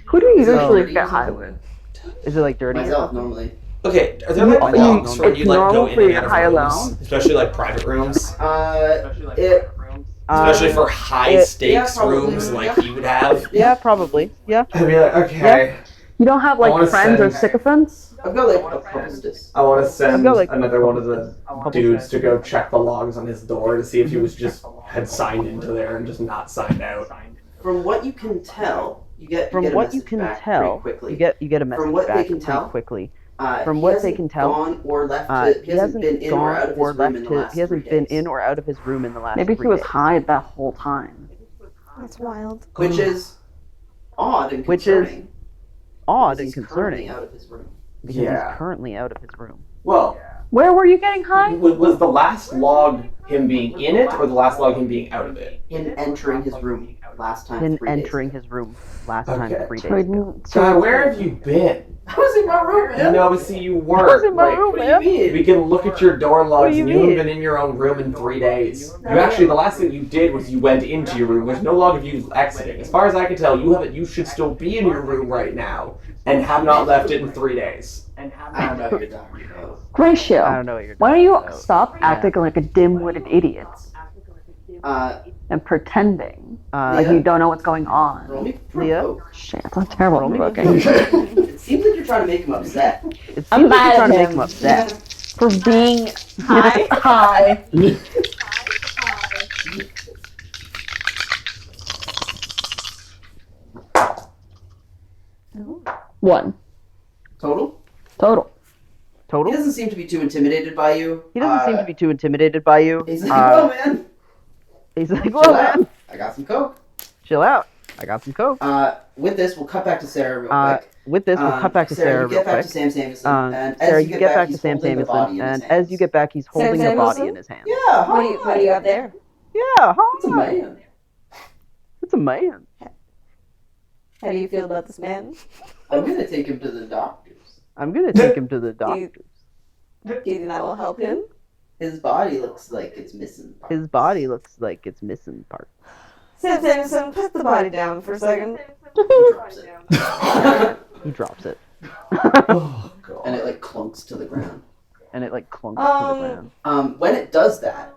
Who do you Is it usually dirty get or high something? with? Is it like dirty? myself normally. Okay, are there You- like you- locks where it's you like go normal in for and you out to of high rooms, alone? especially like private rooms, It especially for high it- stakes yeah, probably. rooms like he would have? Yeah, probably. Yeah. I'd be like, okay, You don't have I wanna like friends or send- sycophants? I've got like a hostess. I want to send I've got, like, another one of the dudes to go check the logs on his door to see if he was just had signed into there and just not signed out. From what you can tell, you get From you get a what you message can back tell, pretty quickly. you get a message what they back can pretty tell, quickly. From what they can tell, gone or left. He hasn't been in or out gone of or his room left in the his. last He hasn't 3 been days. in or out of his room in the last Maybe 3 he was days. high that whole time. that's wild. Which is odd and Which is concerning. Odd because and he's concerning currently out of his room. because Yeah. he's currently out of his room. Well, Where were you getting high? was the last log him being in it, or the last log him being out of it? Him entering his room last time. Him 3 days entering ago. his room last time Okay. 3 So days he ago. didn't- so God, where have you been? I was in my room, man. No, see, you I was weren't. in my Like, room, What do man. you mean? we can look at your door logs, do you and you haven't mean? been in your own room in 3 days. You actually, the last thing you did was you went into your room. There's no log of you exiting. As far as I can tell, you haven't. You should still be in your room right now, and have not left it in 3 days. I don't know who you're talking about. Ratio. I don't know what you're Why don't talking you about. stop acting like a dim-witted idiot and pretending like Yeah. you don't know what's going on? Roll me Leah? provoke. Shit, that's terrible Roll me provoking. It seems like you're trying to make him upset. It I'm seems like mad you're trying to at make him. him upset. For being high. One. Total? Total. He Total? doesn't seem to be too intimidated by you. He doesn't seem to be too intimidated by you. He's like, well, man, He's like, chill well, out. man, I got some coke. chill out. I got some coke. With this, we'll cut back to Sarah real quick. With this, we'll cut back to Sarah you real get back quick. to Sam Samuelson, and Sarah, as you get back to he's Sam holding the body Samuelson, in his and as you hands. get back, he's holding the body Samuelson? in his hand. Yeah, What do you got there? Yeah, It's a hi. man. It's a man. How do you feel about this man? I'm gonna take him to the doctors. I'm gonna take him to the you- doctor. Do you think that will help him? His body looks like it's missing parts. His body looks like it's missing parts. Sam Samuelson, put the body down for a second. He drops it. He drops it, Oh god. And it like clunks to the ground. and it like clunks to the ground. When it does that,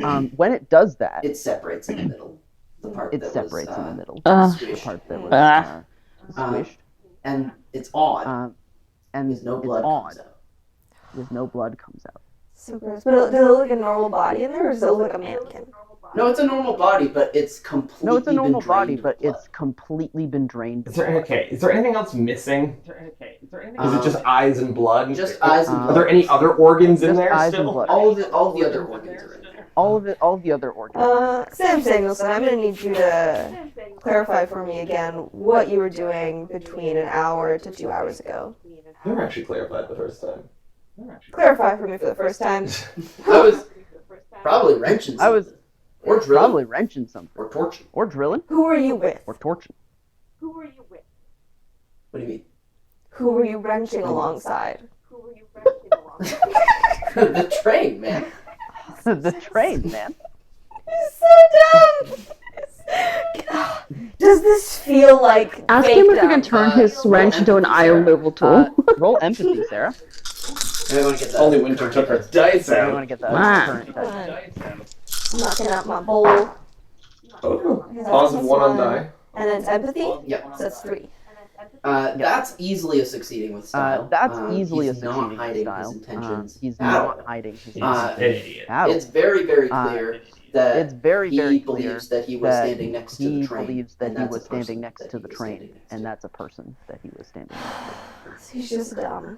When it does that, It separates in the middle. The part it that separates was, in the middle. Uh, The squished. part that was Ah. squished. And it's odd And because no it's blood odd comes out. because no blood comes out. So gross. But does it look like a normal body in there, or does it look like a mannequin? No, it's a normal body, but it's completely No, it's a normal been body, drained of but blood. it's completely been drained. Is there anything else missing? Is Um, it just eyes and blood? just eyes and Are blood. Are there any other organs in Just there eyes and still? blood. All the other organs are in there. All the other organs. Sam Samuelson, I'm gonna need you to clarify for me again what you were doing between an hour to 2 hours ago. You never actually clarified the first time. Clarify for me for the first time. I was probably wrenching something. I was Or drilling. probably wrenching something, Or torching. or drilling, Who were you with? or torching. What do you mean? Who were you wrenching alongside? The train, man. The train, man. It's so dumb. Does this feel like Ask fake him if he can dumb? turn his wrench into an eye removal tool. Roll empathy, Sarah. I want to get that. Only Winter took her dice You out. want to get that Wow. current dice. I'm knocking out my bowl. Oh. Because I Positive have one on plus die. And then it's empathy? Yep. So that's 3. That's easily a succeeding with style. That's easily a he's not succeeding hiding style. his intentions. He's at not all. hiding his An intentions at all. It's very, very clear that It's very, he very clear believes that he was that standing next to he the train. believes that and he that's was a person standing next that to he the was train, standing next and to. that's a person that he was standing next He's just dumb.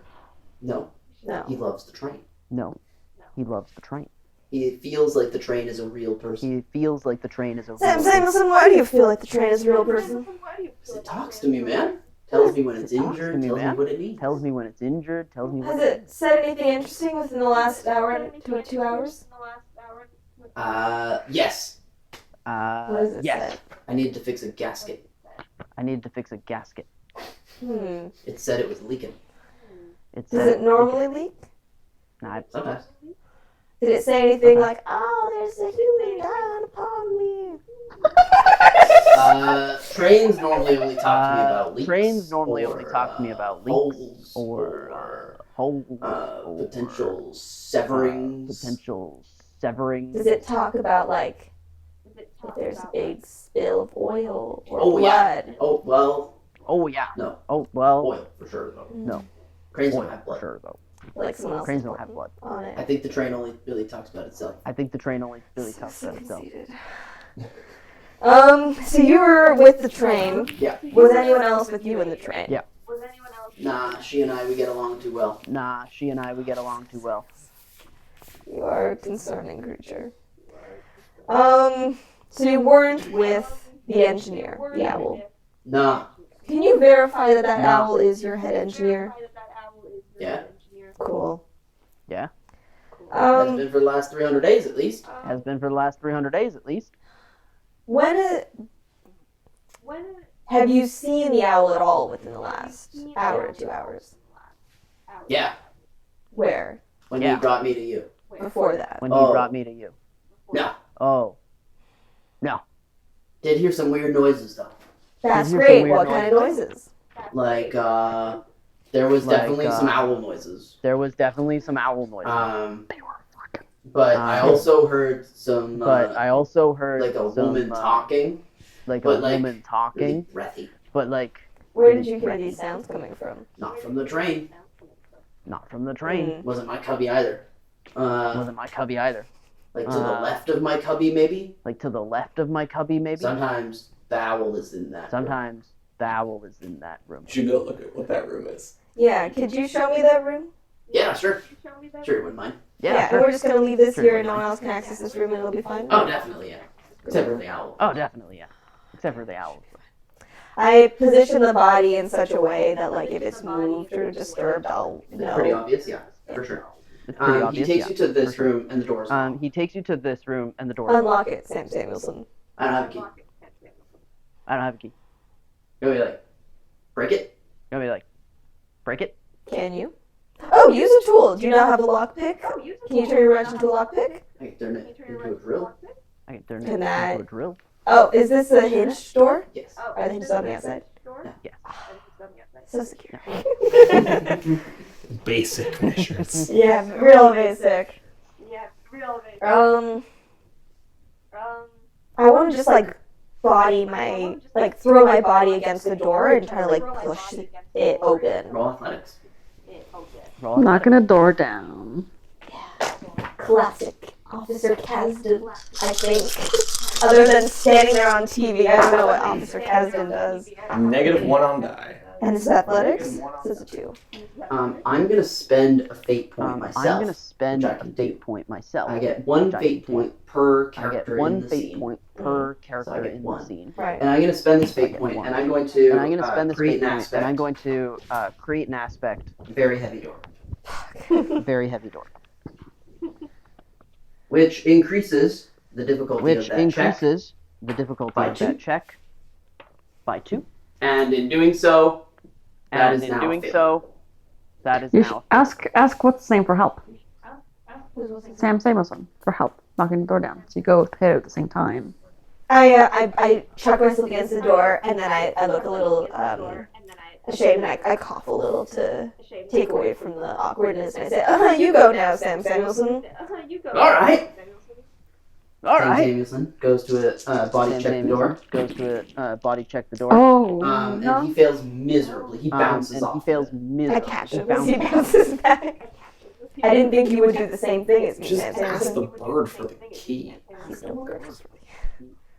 No, No. he loves the train. to. No, he loves the train. He feels like the train is a real person. He feels like the train is a Sam real Samuelson, why do you feel like the train is a real person? It talks to me, man. Tells me when it's It talks injured. to me, Tells me man. what it needs. tells me when it's injured, tells me Has when it said anything interesting within the last hour to 2 hours? Yes. What does it yes, say? I needed to fix a gasket. I need to fix a gasket. It said it was leaking. It's Does it normally leak? Nah, Sometimes. Did it say anything like, oh, there's a human down upon me? Trains normally only talk to me about leaks. trains normally or, only talk to me about leaks holes or holes or potential severings. potential severings. Does it talk about, like, if there's a big spill of oil or Oh, blood? yeah. Oh, well, Oh yeah. no. Oh well. Oil, for sure, though. No. Trains Oil don't have for blood. sure though. Like someone else Trains don't have blood. on it. I think the train only really talks about itself. I think the train only really talks So about itself. conceited. So you were with the train. Yeah. Was anyone else with you in the train? Yeah. Nah, she and I, we get along too well. Nah, she and I, we get along too well. You are a concerning creature. So you weren't with the engineer, the owl. Nah. Can you verify that No. owl is your head engineer? Yeah. Cool. Yeah. Has been for the last 300 days at least. Has been for the last 300 days at least. Have you seen the owl at all within the last hour or 2 hours? Yeah. Where? When Yeah. he brought me to you. Before that? When he Oh. brought me to you. No. Oh. Did hear some weird noises though. That's Did you hear great. some What weird kind of noises? Like, there was Like, definitely some owl noises. There was definitely some owl noises. But I also heard some, but I also heard like a some, woman talking, like but, a like, woman talking, really breathy. but like Where did you hear these sounds coming from? Not from the train. not from the train. Mm. Wasn't my cubby either. Wasn't my cubby either. Like to the left of my cubby maybe. Like to the left of my cubby, maybe. Sometimes the owl is in that. room. Sometimes the owl is in that room. You should go look at what that room is. Yeah, could you show me that room? Yeah, sure. Sure, you wouldn't mind. Yeah. and sure. we're just gonna leave this Sure, here why and no not? one else can access this room and it'll be fine? Oh, definitely, yeah. Except for the owl. Oh, definitely, yeah. Except for the owl. I position the body in such a way that, like, if it's moved or disturbed, I'll It's pretty know. obvious, yeah, for sure. It's pretty He obvious. takes yeah, you to this for sure. room and the door's locked. He takes you to this room and the door. Unlock it, Sam Samuelson. I don't have a key. I don't have a key. Go be like, break it. You'll be like, break it. Can you? Oh, use a tool. Do you not have a lockpick? Can you turn your wrench into a lockpick? I can turn it into a drill. I can turn it Can into I- a drill. Oh, is this a hinged door? Yes. Are the hinges on the outside? Yes. So secure. Basic measures. Yeah, real basic. just like throw my body against the door and try to like push it open. Roll athletics. Roll Knocking a door down. Classic Officer Kasdan, I think. Other than standing there on TV, I don't know what Officer Kasdan does. -1 on die. And this is athletics? This is a 2. I'm gonna spend a fate point myself. I'm gonna spend which I a can fate do. point myself. I get 1 which I fate can do. point per I character get 1 in the fate scene. point per So I character get in the 1. scene. Right. And I'm gonna spend this I fate get point, 1. and I'm going to And I'm gonna spend this create fate an point, aspect. and I'm going to create an aspect. Very heavy door, Very heavy door. which increases the difficulty Which of that check. increases the difficulty By of 2. that check by 2. And in doing so, that And is in now doing failure. so, that is You should now. ask what's the name for help. Sam Samuelson for help knocking the door down. So you go hit it at the same time. I chuck myself against the door, and then I look a little ashamed, and I cough a little to take away from the awkwardness, and I say, you go now, Sam Samuelson. All right. All Sam right. Samuelson goes to a body Sam check the door. Samuelson goes to a body check the door. Oh, And he fails miserably. He bounces and off. he fails I miserably. catch He him as bounces he bounces back. I didn't think you would do the same thing as me, Just Sam ask the Samuelson. bird for the key. He's no good.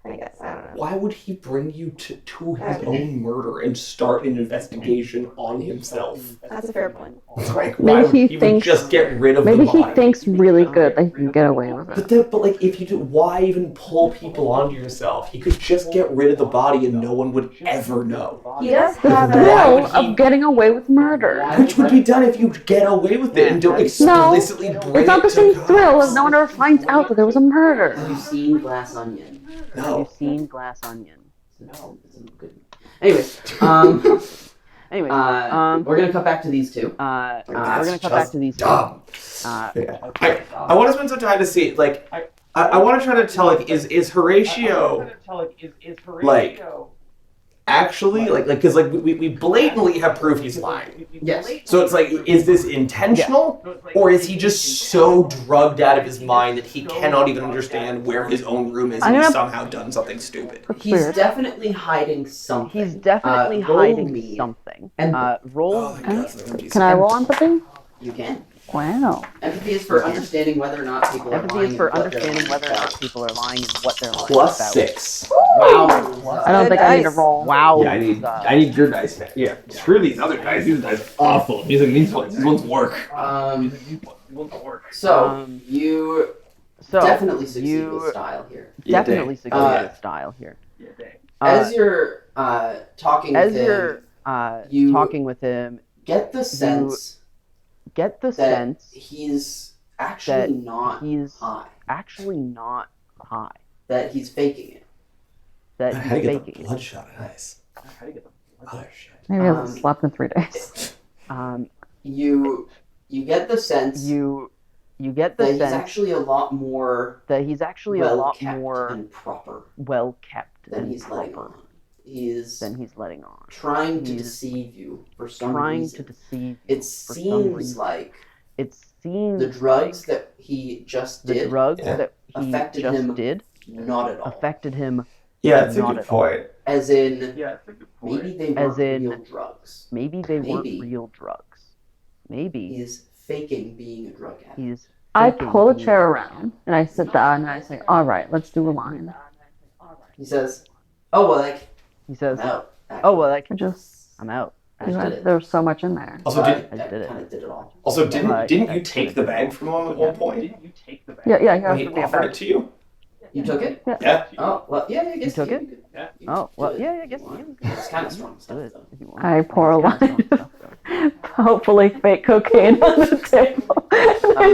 I guess, I don't know. Why would he bring you to his own murder and start an investigation on himself? That's a fair point. Like, Maybe why would he he thinks- would just get rid of maybe the he body? thinks really good that he can get away with it. But like, if you do, why even pull people onto yourself? He could just get rid of the body and no one would ever know. He does The have thrill would he- of getting away with murder. Which would be done if you get away with it and don't explicitly bring It's not it the to same cops. thrill if no one ever finds out that there was a murder. Have you seen Glass Onion? Have No. you seen Glass Onion? No, it's not good. Anyway, Anyway, we're gonna cut back to these two. we're That's gonna cut back just to these. dumb. Uh, Yeah. I want to spend some time to see, like, I want to try to tell, like, is Horatio, like, actually, like, because, like, we blatantly have proof he's lying. Yes. So it's like, is this intentional, or is he just so drugged out of his mind that he cannot even understand where his own room is and he's somehow done something stupid? That's He's weird. definitely hiding something. he's definitely roll hiding me. something. And- Roll. Oh my god, that's gonna be Can I roll empathy? You can. Wow. Empathy is for understanding whether or not people are Empathy lying. is for and what they're understanding lying whether or about. not people are lying and what they're lying Plus about. 6. Wow. I don't think I need to dice. roll. Wow. Yeah, I need your dice back. Yeah, screw these other dice. These dice are awful. These ones work. So you So definitely succeed you with style here. Yeah, definitely succeed with style here. As you're talking as with him, you're you- talking with him, get the sense get the that sense he's actually that not he's high. actually not high. That he's faking it. That How do he's you get the faking it. bloodshot eyes? Oh shit. Maybe he hasn't slept in 3 days. You get the sense You get that the he's sense actually a lot more that he's actually a well lot kept more and proper well kept than and he's letting proper on. He is than he's letting on. trying to He's deceive you for some Trying reason. to deceive. It for some seems reason. like It seems the drugs like that he just the did drugs Yeah. that he affected just him did not at all. affected him. Yeah, that's a Not good at all. point. As in, Yeah, it's a good point. maybe they As weren't in- real drugs. Maybe they weren't Maybe. real drugs. Maybe He's faking being a drug addict. he's. I faking pull a being- chair around and I sit down and I say, all right, let's do a line. He says, "Oh well, like He says, I'm out." "Oh well, like I just, I'm out." I just did it. there was so much in there. Also, But I did it. kind of did it all. Also, I didn't you take the bag from him at one point Didn't you take the bag? Yeah, yeah, he when he offered me a offered it bag. to you? You took it? Yeah. Oh well, yeah, I guess took you it? could- Yeah. you Oh could well, do it yeah, I if guess you want. yeah, It's kind of strong do stuff it though. if you want. I pour a It's kinda line. strong stuff, though. Hopefully fake cocaine on the table.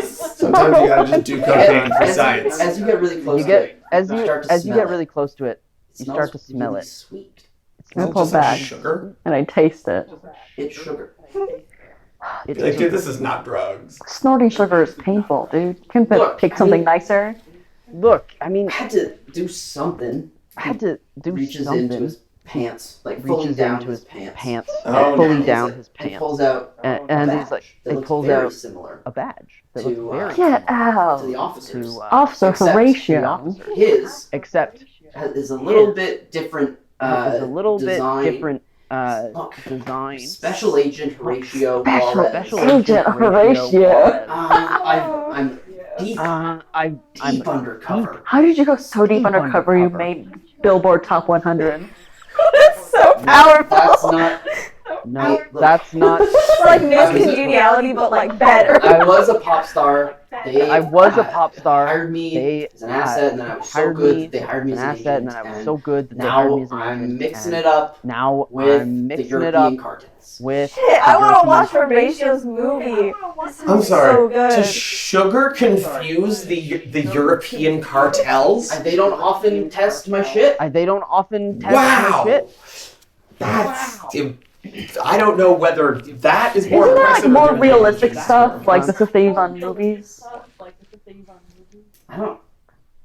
Sometimes you gotta just do cocaine for As science. as you get really close You to get it, as you start to as you smell get it. really close to it, it you smells start to smell really it. Sweet. It I smells pull Just like back sugar? and I taste it. It's sugar. It's Like, dude, this is not drugs. Snorting sugar is painful, dude. Couldn't Look, pick I something mean- nicer? Look, I mean, I had to do something. I had to do Reaches something. into his pants, like fully reaches down into his pants. pants, Oh, fully no. down It his It pants, pulls out and, a and badge he's like, that it looks pulls very out similar a badge that to, looks very Get to out. the officers. to Officer Except Horatio. the officer. His Except is a little bit different. It's a little design. bit different Look, design. Special agent Horatio Special Juarez. Special Agent Agent Horatio. I'm deep I'm undercover. How did you go so deep Deep undercover you undercover. made Billboard Top 100? That's so powerful. That's not. No, Look, that's not. It's like Miss Congeniality, but like better. I was a pop star. I was a pop star. Hired me They as an asset, and then I was so hired good me that they hired me as as an an asset, agent. and then I was so good that they hired now me as an I'm agent. mixing and it up Now with I'm the mixing it European up cartels. with. Shit, I the want to European watch cartels. Horatio's movie. This I'm sounds sorry. So good. Does sugar confuse the European cartels? They don't often test my shit. They don't often test Wow. my shit. That's. I don't know whether that is more Isn't that like impressive. more or doing realistic the stuff, like the stuff they use on movies? I don't.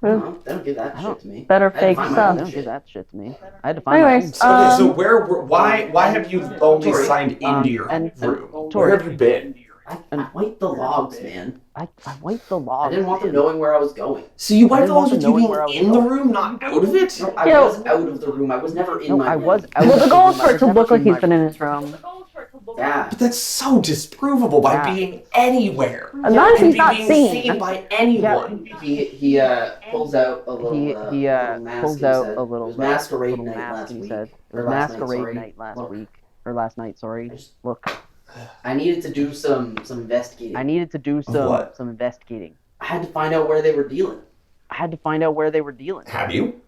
They don't give that I shit don't- to me. Better I had to find find fake my stuff. own Don't shit. give that shit to me. I had to find Anyways, my own Okay, shit. so why have you only Tori. signed into your and- room? Tori. Where have you been? I wiped the logs, man. I wiped the I log. didn't want them knowing where I was going. So you I wiped didn't the want logs with them you knowing where I being was in the going. room, not out of it? No, I Yo. was out of the room. I was never in No, my I room. was out. Well, of the the goal room. is I for it was to never look like in he's my been room. in his room. Yeah. But that's so disprovable by Yeah. being anywhere. As long as And he's not being seen. by anyone. He pulls out a little, He little mask. pulls and out said, a little it was masquerade little night mask last and he week. said it Or was last night, masquerade sorry. night last Look. week or last night. Sorry. Look, I needed to do some investigating. I needed to do what? some investigating. I had to find out where they were dealing. I had to find out where they were dealing. Have you?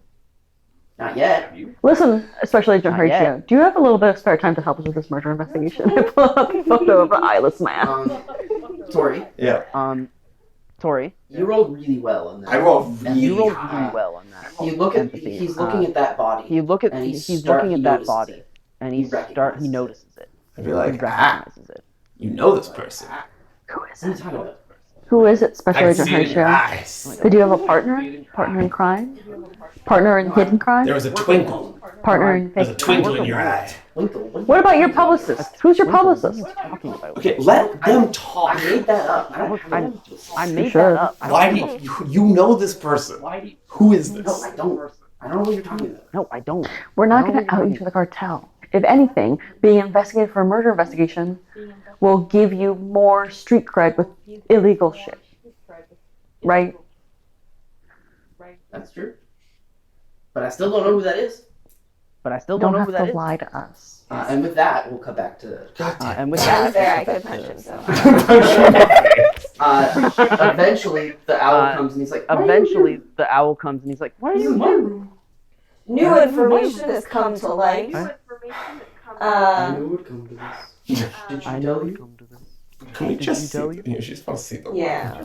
Not yet. Listen, Special Agent Not Horatio, yet. do you have a little bit of spare time to help us with this murder investigation? I pull up a photo of an eyeless man. Tori, Yeah. Tori, you rolled really well on that. I rolled And really you rolled high. really well on that. You look at Empathy. he's looking at that body. He's looking and at that notices body, it. and He he recognizes it. notices it. I'd be He like, recognizes it. you know this person. Who is What are you it? talking about? Who is it, I Special can Agent see it in your Horatio? eyes. Did you have a partner? Partner in crime? Partner in hidden crime? There was a twinkle. Partner in There's a fake twinkle crime? in your eye. What about your publicist? Who's your publicist? What are you talking about? Okay, let them I talk. made that up. I don't Look, have I made Sure. that up. I Why don't do know. you know this person? Who is No, this? I don't. I don't know what you're talking about. No, I don't. We're not No, going to out no. you to the cartel. If anything, being investigated for a murder investigation will give you more street cred with illegal shit. Right? That's true. But I still don't know who that is. But I still You don't don't know have who that to is. lie to us. And with that, we'll cut back to. God damn. And with That that, was there. I could punch him. So. Eventually, the owl comes and he's like, "Why are you eventually here? the owl comes and he's like, "Why are This is you my here?" room." New information has come to light. I knew it would come to this. Did she I tell know you? you come to this. Can we Did just you see tell the, yeah, she's supposed to see the Yeah.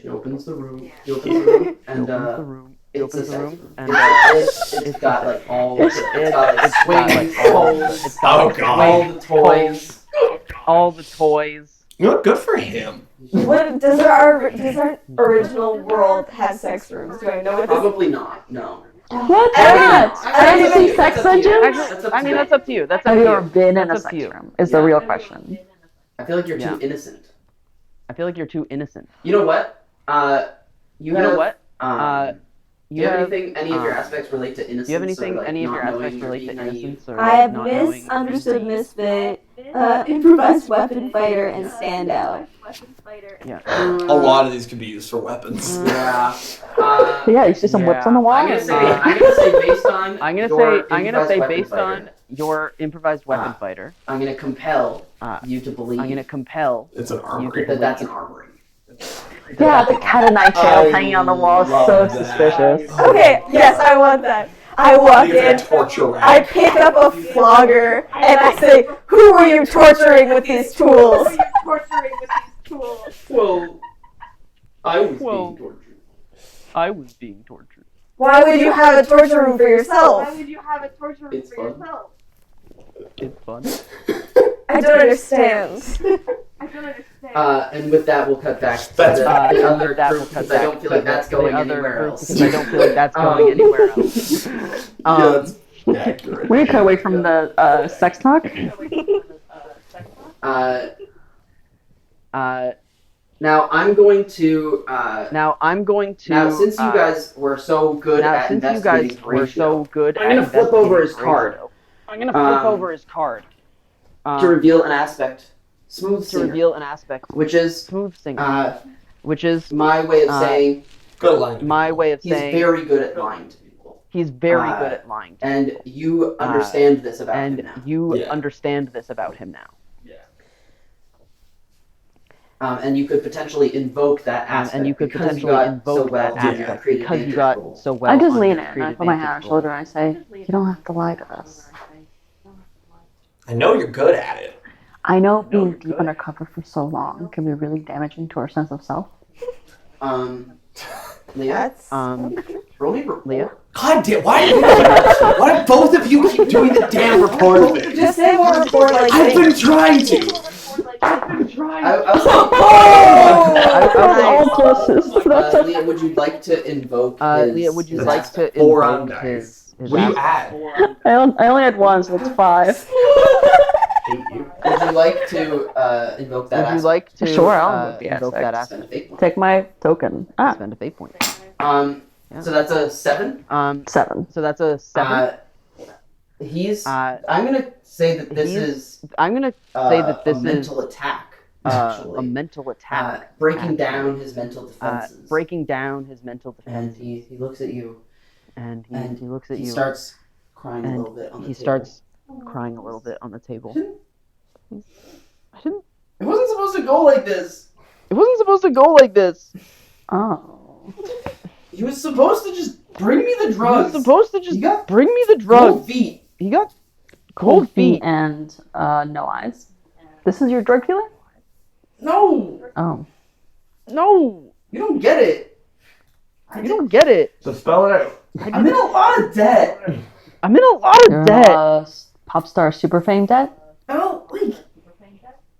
She opens the room. She opens the room, and Opens the room. it's Opens a the sex room, room. and It's got like all. It's- It's got like it's got, swings, like, all- poles, it's got, Oh, like, God. all the toys. all the toys. You know, good for him. What does our original world have sex rooms? Do I know what this? Probably not. No. What's I that? I Have you don't seen know. sex That's up to you. dungeons? That's up I to mean, you. that's up to you. That's up Have to you you. ever been in a That's up sex to you. room? Is the Yeah. real question. I feel like you're Yeah. too innocent. I feel like you're too innocent. You know what? You know what? Do you have anything? Any of your aspects relate to innocence? Do you have anything? or, like, any of not your knowing aspects or relate to being naive? innocence or I have not knowing? misunderstood misfit, improvised weapon fighter, and standout. Yeah. A lot of these could be used for weapons. Yeah. But yeah, you see some whips on the wall. I'm gonna say based on. I'm gonna your say improvised weapon based fighter, on your improvised weapon fighter, I'm gonna compel Uh, you to believe I'm gonna compel It's an armory. that that's an armory. Yeah, the cat and nine tail I hanging on the wall is love so that. suspicious. Okay, yes, I want that. I walk You're in, gonna torture rack. I pick up a flogger, and I say, "Who are you torturing with these tools?" Well, I was Well- being tortured. I was being tortured. Why would you have a torture room for yourself? It's fun. It's fun. I don't understand. And with that, we'll cut back to That's the fine. other That group will cut because I back don't feel to like that's the going other anywhere group else. because I don't feel like that's going anywhere else. Yeah, that's accurate. We need to cut away from the sex talk. Uh, Now I'm going to. Now I'm going to. Now, since you guys were so good at investigating Horatio, good I'm gonna flip over his card. I'm gonna flip over his card. To reveal an aspect. Smooth to singer. reveal an aspect. Which is Smooth singer. Which is my way of saying. Good line. My way of he's saying. He's very good at lying to people. He's very good at lying to and people. You understand this about him now. And you understand this about him now. And you could potentially invoke that aspect. And you could potentially invoke that aspect because you got so well. I just lean in and I put my hand on her shoulder and I say, "You don't have to lie to us." I know you're good at it. I know being deep undercover for so long can be really damaging to our sense of self. Leah? Roll me report. Leah? God damn, why do both of you keep doing the damn report thing? Just say more report like I've been trying to! I was like, Leah, would you like to invoke his... Leah, would you like to Four on invoke dice. his What do you add? I only had one, so it's 5. Would you like to invoke that aspect? Would you like to Sure, I'll invoke the invoke aspect. that aspect? Spend a fate point. Take my token. Spend a fate point. So that's a 7? 7. So that's a 7. He's... I'm gonna say that this is... I'm gonna say that this a mental attack, actually. a mental attack. Breaking down his mental defenses. Breaking down his mental And defenses. he looks at you. And he looks at He you. starts crying a and little bit on the he table. starts crying a little bit on the table. I didn't. It wasn't supposed to go like this. It wasn't supposed to go like this. Oh. He was supposed to just bring me the He drugs. was supposed to just You got bring me the Cold drugs. feet. He got Cold cold feet. and no eyes. This is your drug dealer? No, Oh. No, you don't get it. you don't get it. So spell it out. I'm in a lot of debt. I'm in a lot You're of debt. pop star super fame debt? Oh, like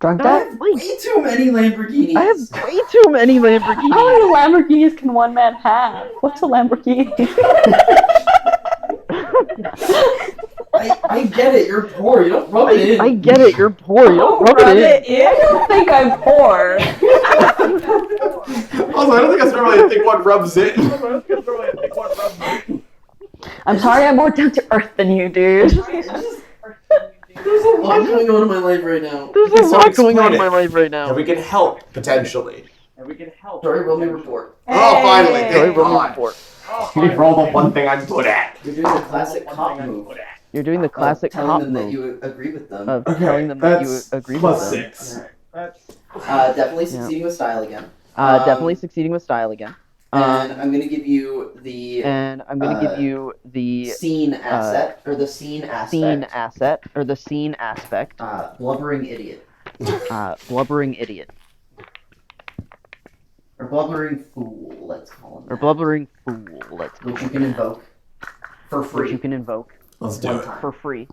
Drug I debt? have way too many Lamborghinis. I have way too many Lamborghinis. How many Lamborghinis can one man have? What's a Lamborghini? I get it. You're poor. You don't rub it in. I get it. You're poor. You don't rub it in. I don't think I'm poor. Also, I don't think that's normally a thing one rubs in. I'm sorry I'm more down to earth than you, dude. There's a lot going on in my life right now. There's a lot going on in my life right now. And we can help, potentially. And we can help. Sorry, roll me a report. Oh, finally. Hey. Thank Roll me a God. report. You rolled the one thing I'm good at. You're doing the classic cop move. You're doing the classic telling cop them that move you agree with them. of telling them that you agree with plus them. 6. Definitely succeeding with style again. Definitely succeeding with style again. And I'm gonna give you the And I'm going to give you the scene asset or the scene aspect. scene asset or the scene aspect. Blubbering idiot Blubbering idiot or blubbering fool. Let's call him. or that. blubbering fool. Let's go. Which you can invoke for Which free you can invoke Let's do one it. time. for free.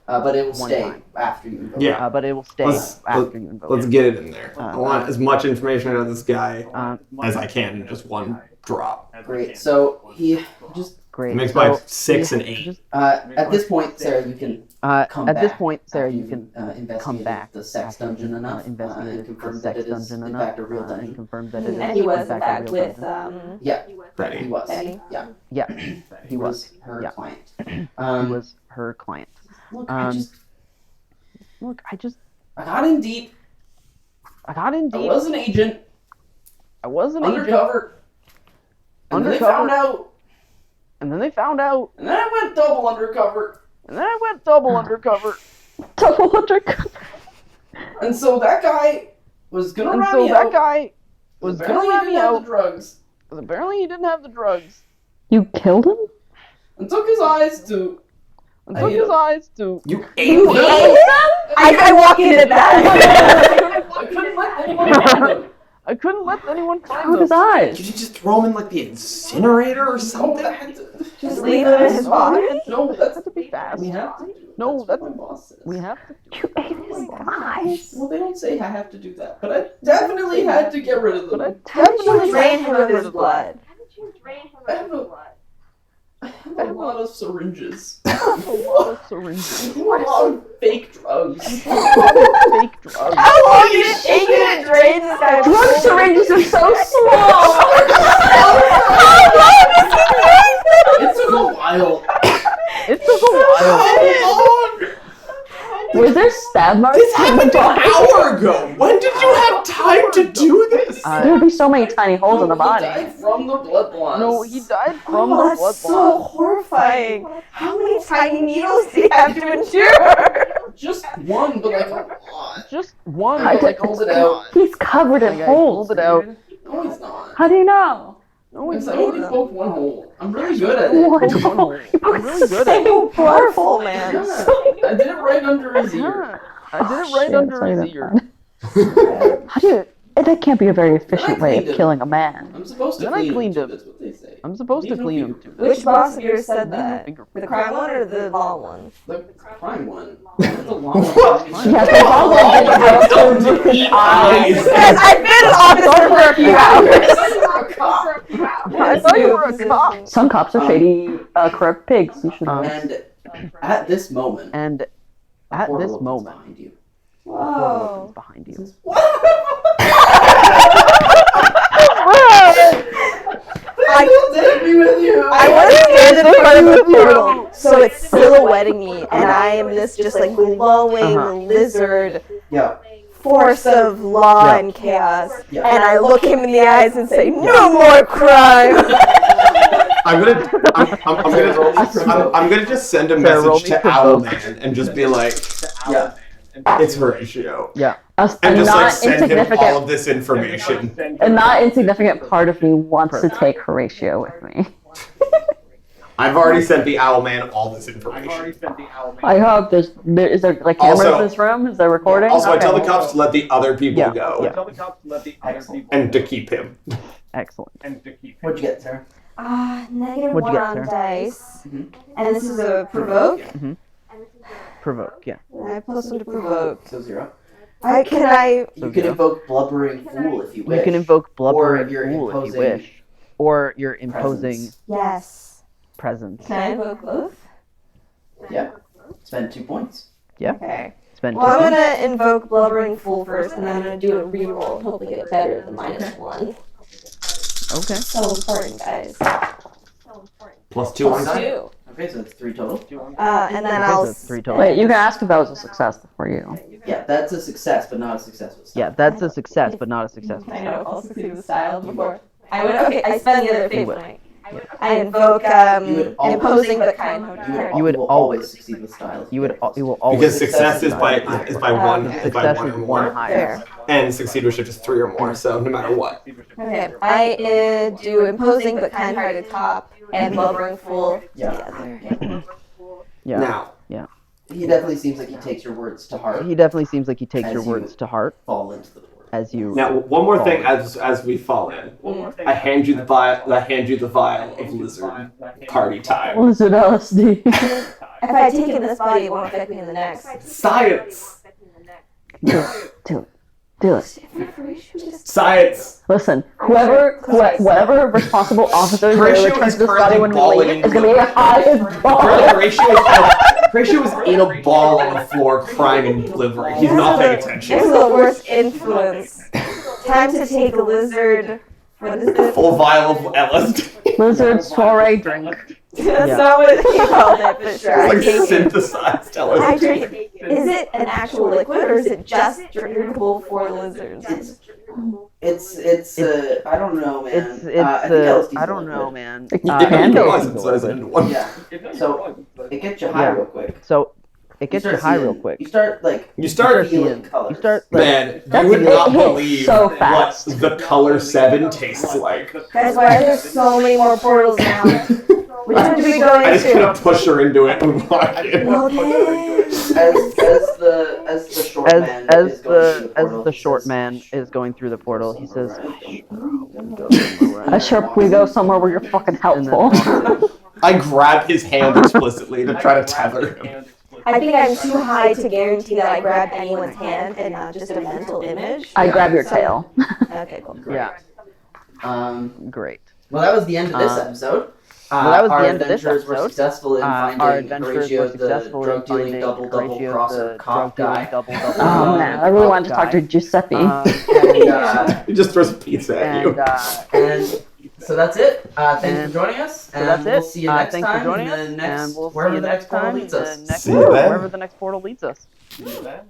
But it will one stay time. after you invoke. Yeah. But it will stay Let's- after you invoke Let's it. get it in there. I want as much information out of this guy Uh, as I can in just one drop. Great. So he just Great. It makes So, my 6 and 8. just, at this point, Sarah, you can come at back. this point, Sarah, after you you've, can investigated come back the sex after dungeon you've, enough and investigated confirm the that sex it is dungeon in enough fact a real and dungeon. confirmed that it is And he was in in fact a fact real with dungeon. Yeah, Ready. he was. Betty. Yeah, Yeah, he was her yeah. client. he was her client. Look, Look, I got in deep. I got in I deep. was an agent, I was an agent, undercover. And then they Undercover. found out, and then they found out, and then I went double undercover. and then I went double undercover. Double undercover. And so that guy was gonna And rat so me that out. guy was Apparently gonna he rat me didn't have out. the drugs. Because apparently he didn't have the drugs. You killed him? And took his eyes to. And I took ate his him. eyes to. You ate me? I walk into that. I couldn't let anyone find him. I couldn't let anyone find With him. his eyes. Did you just throw him in like the incinerator or No, something? that had to. Just leave him in his body. No, that's Have to be fast. we have to. Do. No, that's that's- what my boss says. We have to. You ate his eyes. Well, they don't say I have to do that, but I definitely had to get rid of them. But I How did you definitely drain had him to of get his rid blood? I have a lot of syringes. a lot of syringes. A lot of fake drugs. A lot of fake drugs. How long did it take you to drain made this guy. Drug syringes are so small! It took a while. It took a while. Were there stab marks? This happened an hour ago. When did you have time to do this? There would be so many tiny holes in the He body. died from the blood loss. No, he died from Oh, the that's blood so loss. horrifying. How many tiny needles do you have to endure? Just one, but like a lot. Just one. I but, like, did- Hold it out. He's covered in I holes. pulled it out. No, he's not. How do you know? No, Because it's I only poked one hole. I'm really good at it. What? One hole. I'm really good at it. So powerful, man. Yeah, I did it right under his ear. Yeah, I did it right Shit, under sorry his about ear. that. How do you... That can't be a very efficient way cleaned of him. killing a man. I'm supposed to Then I clean cleaned him. him. That's what they say. I'm supposed to Leave no clean him finger- too. Which boss of yours said Leave no that? finger- The crime one or the law one? The prime one. That's the long one. Yeah, the long one didn't have to look his eyes. Because I've been in officer for a few hours. I thought you were a cop. Some cops are shady, corrupt pigs. You should know. And at this moment, And a at portal this opens moment, behind you. Whoa. behind you. Take me with you. I want to stand in front of the portal, so it's silhouetting me, and I am this just like glowing lizard Yeah. force of law Yeah. and chaos, Yeah. and I look him in the eyes and say, "No more crime." I'm gonna just send a Sarah, roll message me to provoke. Owlman and just be like, Yeah. it's Horatio. Yeah. A And just like not send him insignificant, all of this information. a not insignificant part of me wants to take Horatio with me. I've already sent the Owlman all this I've already information. spent the hour. I hope is there like cameras Also- in this room? Is there recording? Also, I tell the Okay. cops to let the other people Yeah. go Yeah. Tell the cops to let the other people and to keep him. Excellent. and to keep What'd you get, Sarah? Negative What'd you one get, on Sarah? dice, Mhm. and this is a provoke. Provoke. Yeah. I plus one to provoke. So 0. Can I? You can invoke Blubbering Fool if you wish. You can invoke blubbering you're fool if you imposing wish, or you're imposing presence. Yes. presence. Can I invoke both? Yeah. Spend 2 points. Okay. Spend Well, I'm two. gonna invoke Blubbering Fool first, and then I'm gonna do a reroll. Hopefully, get better than -1. Okay. So important, guys. Plus 2 on Plus that. 2. Okay, so that's 3 total. And then Okay, I'll. so it's 3 total. Wait, you can ask if that was a success for you. Yeah, that's a success, but not a success with stuff. Yeah, that's a success, but not a success. I know if I'll succeed with style before. I would. Okay, I spend the other fate point. I invoke imposing but kind. You would will always- succeed with style. You will always. Because success is by one Success or is more, one higher. and succeed with shift is 3 or more. So no matter what. Okay, I do imposing but kind-hearted top and blubbering fool Yeah. together. Yeah. Now, He definitely seems like he takes your words to heart. He definitely seems like he takes As your you- words to heart Fall into the portal. as you. now one more thing as we fall in. I hand you the vial. I hand you the vial of lizard. Party time. Lizard LSD. If I take in this body, it won't affect me in the next. Science. Do it. Do it. Science. Listen, whatever responsible officers are Horatio return is to this body currently when we bawling leave in is gonna be high as balls. Horatio is in a ball on the floor, crying and delivering. He's not paying This is attention. the worst influence. Time to take a lizard. What is it? Full vial of LSD. Lizard soiree drink. That's not what he called it, but sure. I It's take like it. synthesized I LSD. drink it. Is it an actual liquid or is it just drinkable for lizards? It's I don't know, man. It's I think LSD 's I a don't liquid. know, man. It Yeah, can it be. was synthesized into one. Yeah. So it gets you high Yeah. real quick. So it gets you start high seeing- real quick. You start like You start, feeling colors. You start like man, That's- you would it not hits believe so what fast. the color 7 tastes like. Guys, why are there so many more portals now? Which one do we go I just into? gonna push her into it and walk in. Okay. as the short man is going through the portal, as the he short says, man is going through the portal, he says, I sure we go somewhere where you're fucking helpful. I grab his hand explicitly to try to tether him. I think I'm too high to guarantee that I grabbed anyone's hand and not just a mental image. I grab your tail. Okay, cool. yeah, Um, great. well, that was the end of this Uh, episode. Well, that was our the end of this adventurers were episode. successful in finding Our adventurers Horatio, were successful the in drug dealing finding double Horatio, crosser the cop drug-dealing guy. double Oh man, I really wanted to talk to Giuseppe. And, He just throws a pizza at you. and so that's it. Thanks for And joining us. so And that's we'll it. see you next Thanks for time joining in the us, next, and we'll see wherever you the next next portal time. leads us. See you then. Wherever the next portal leads us. See you then.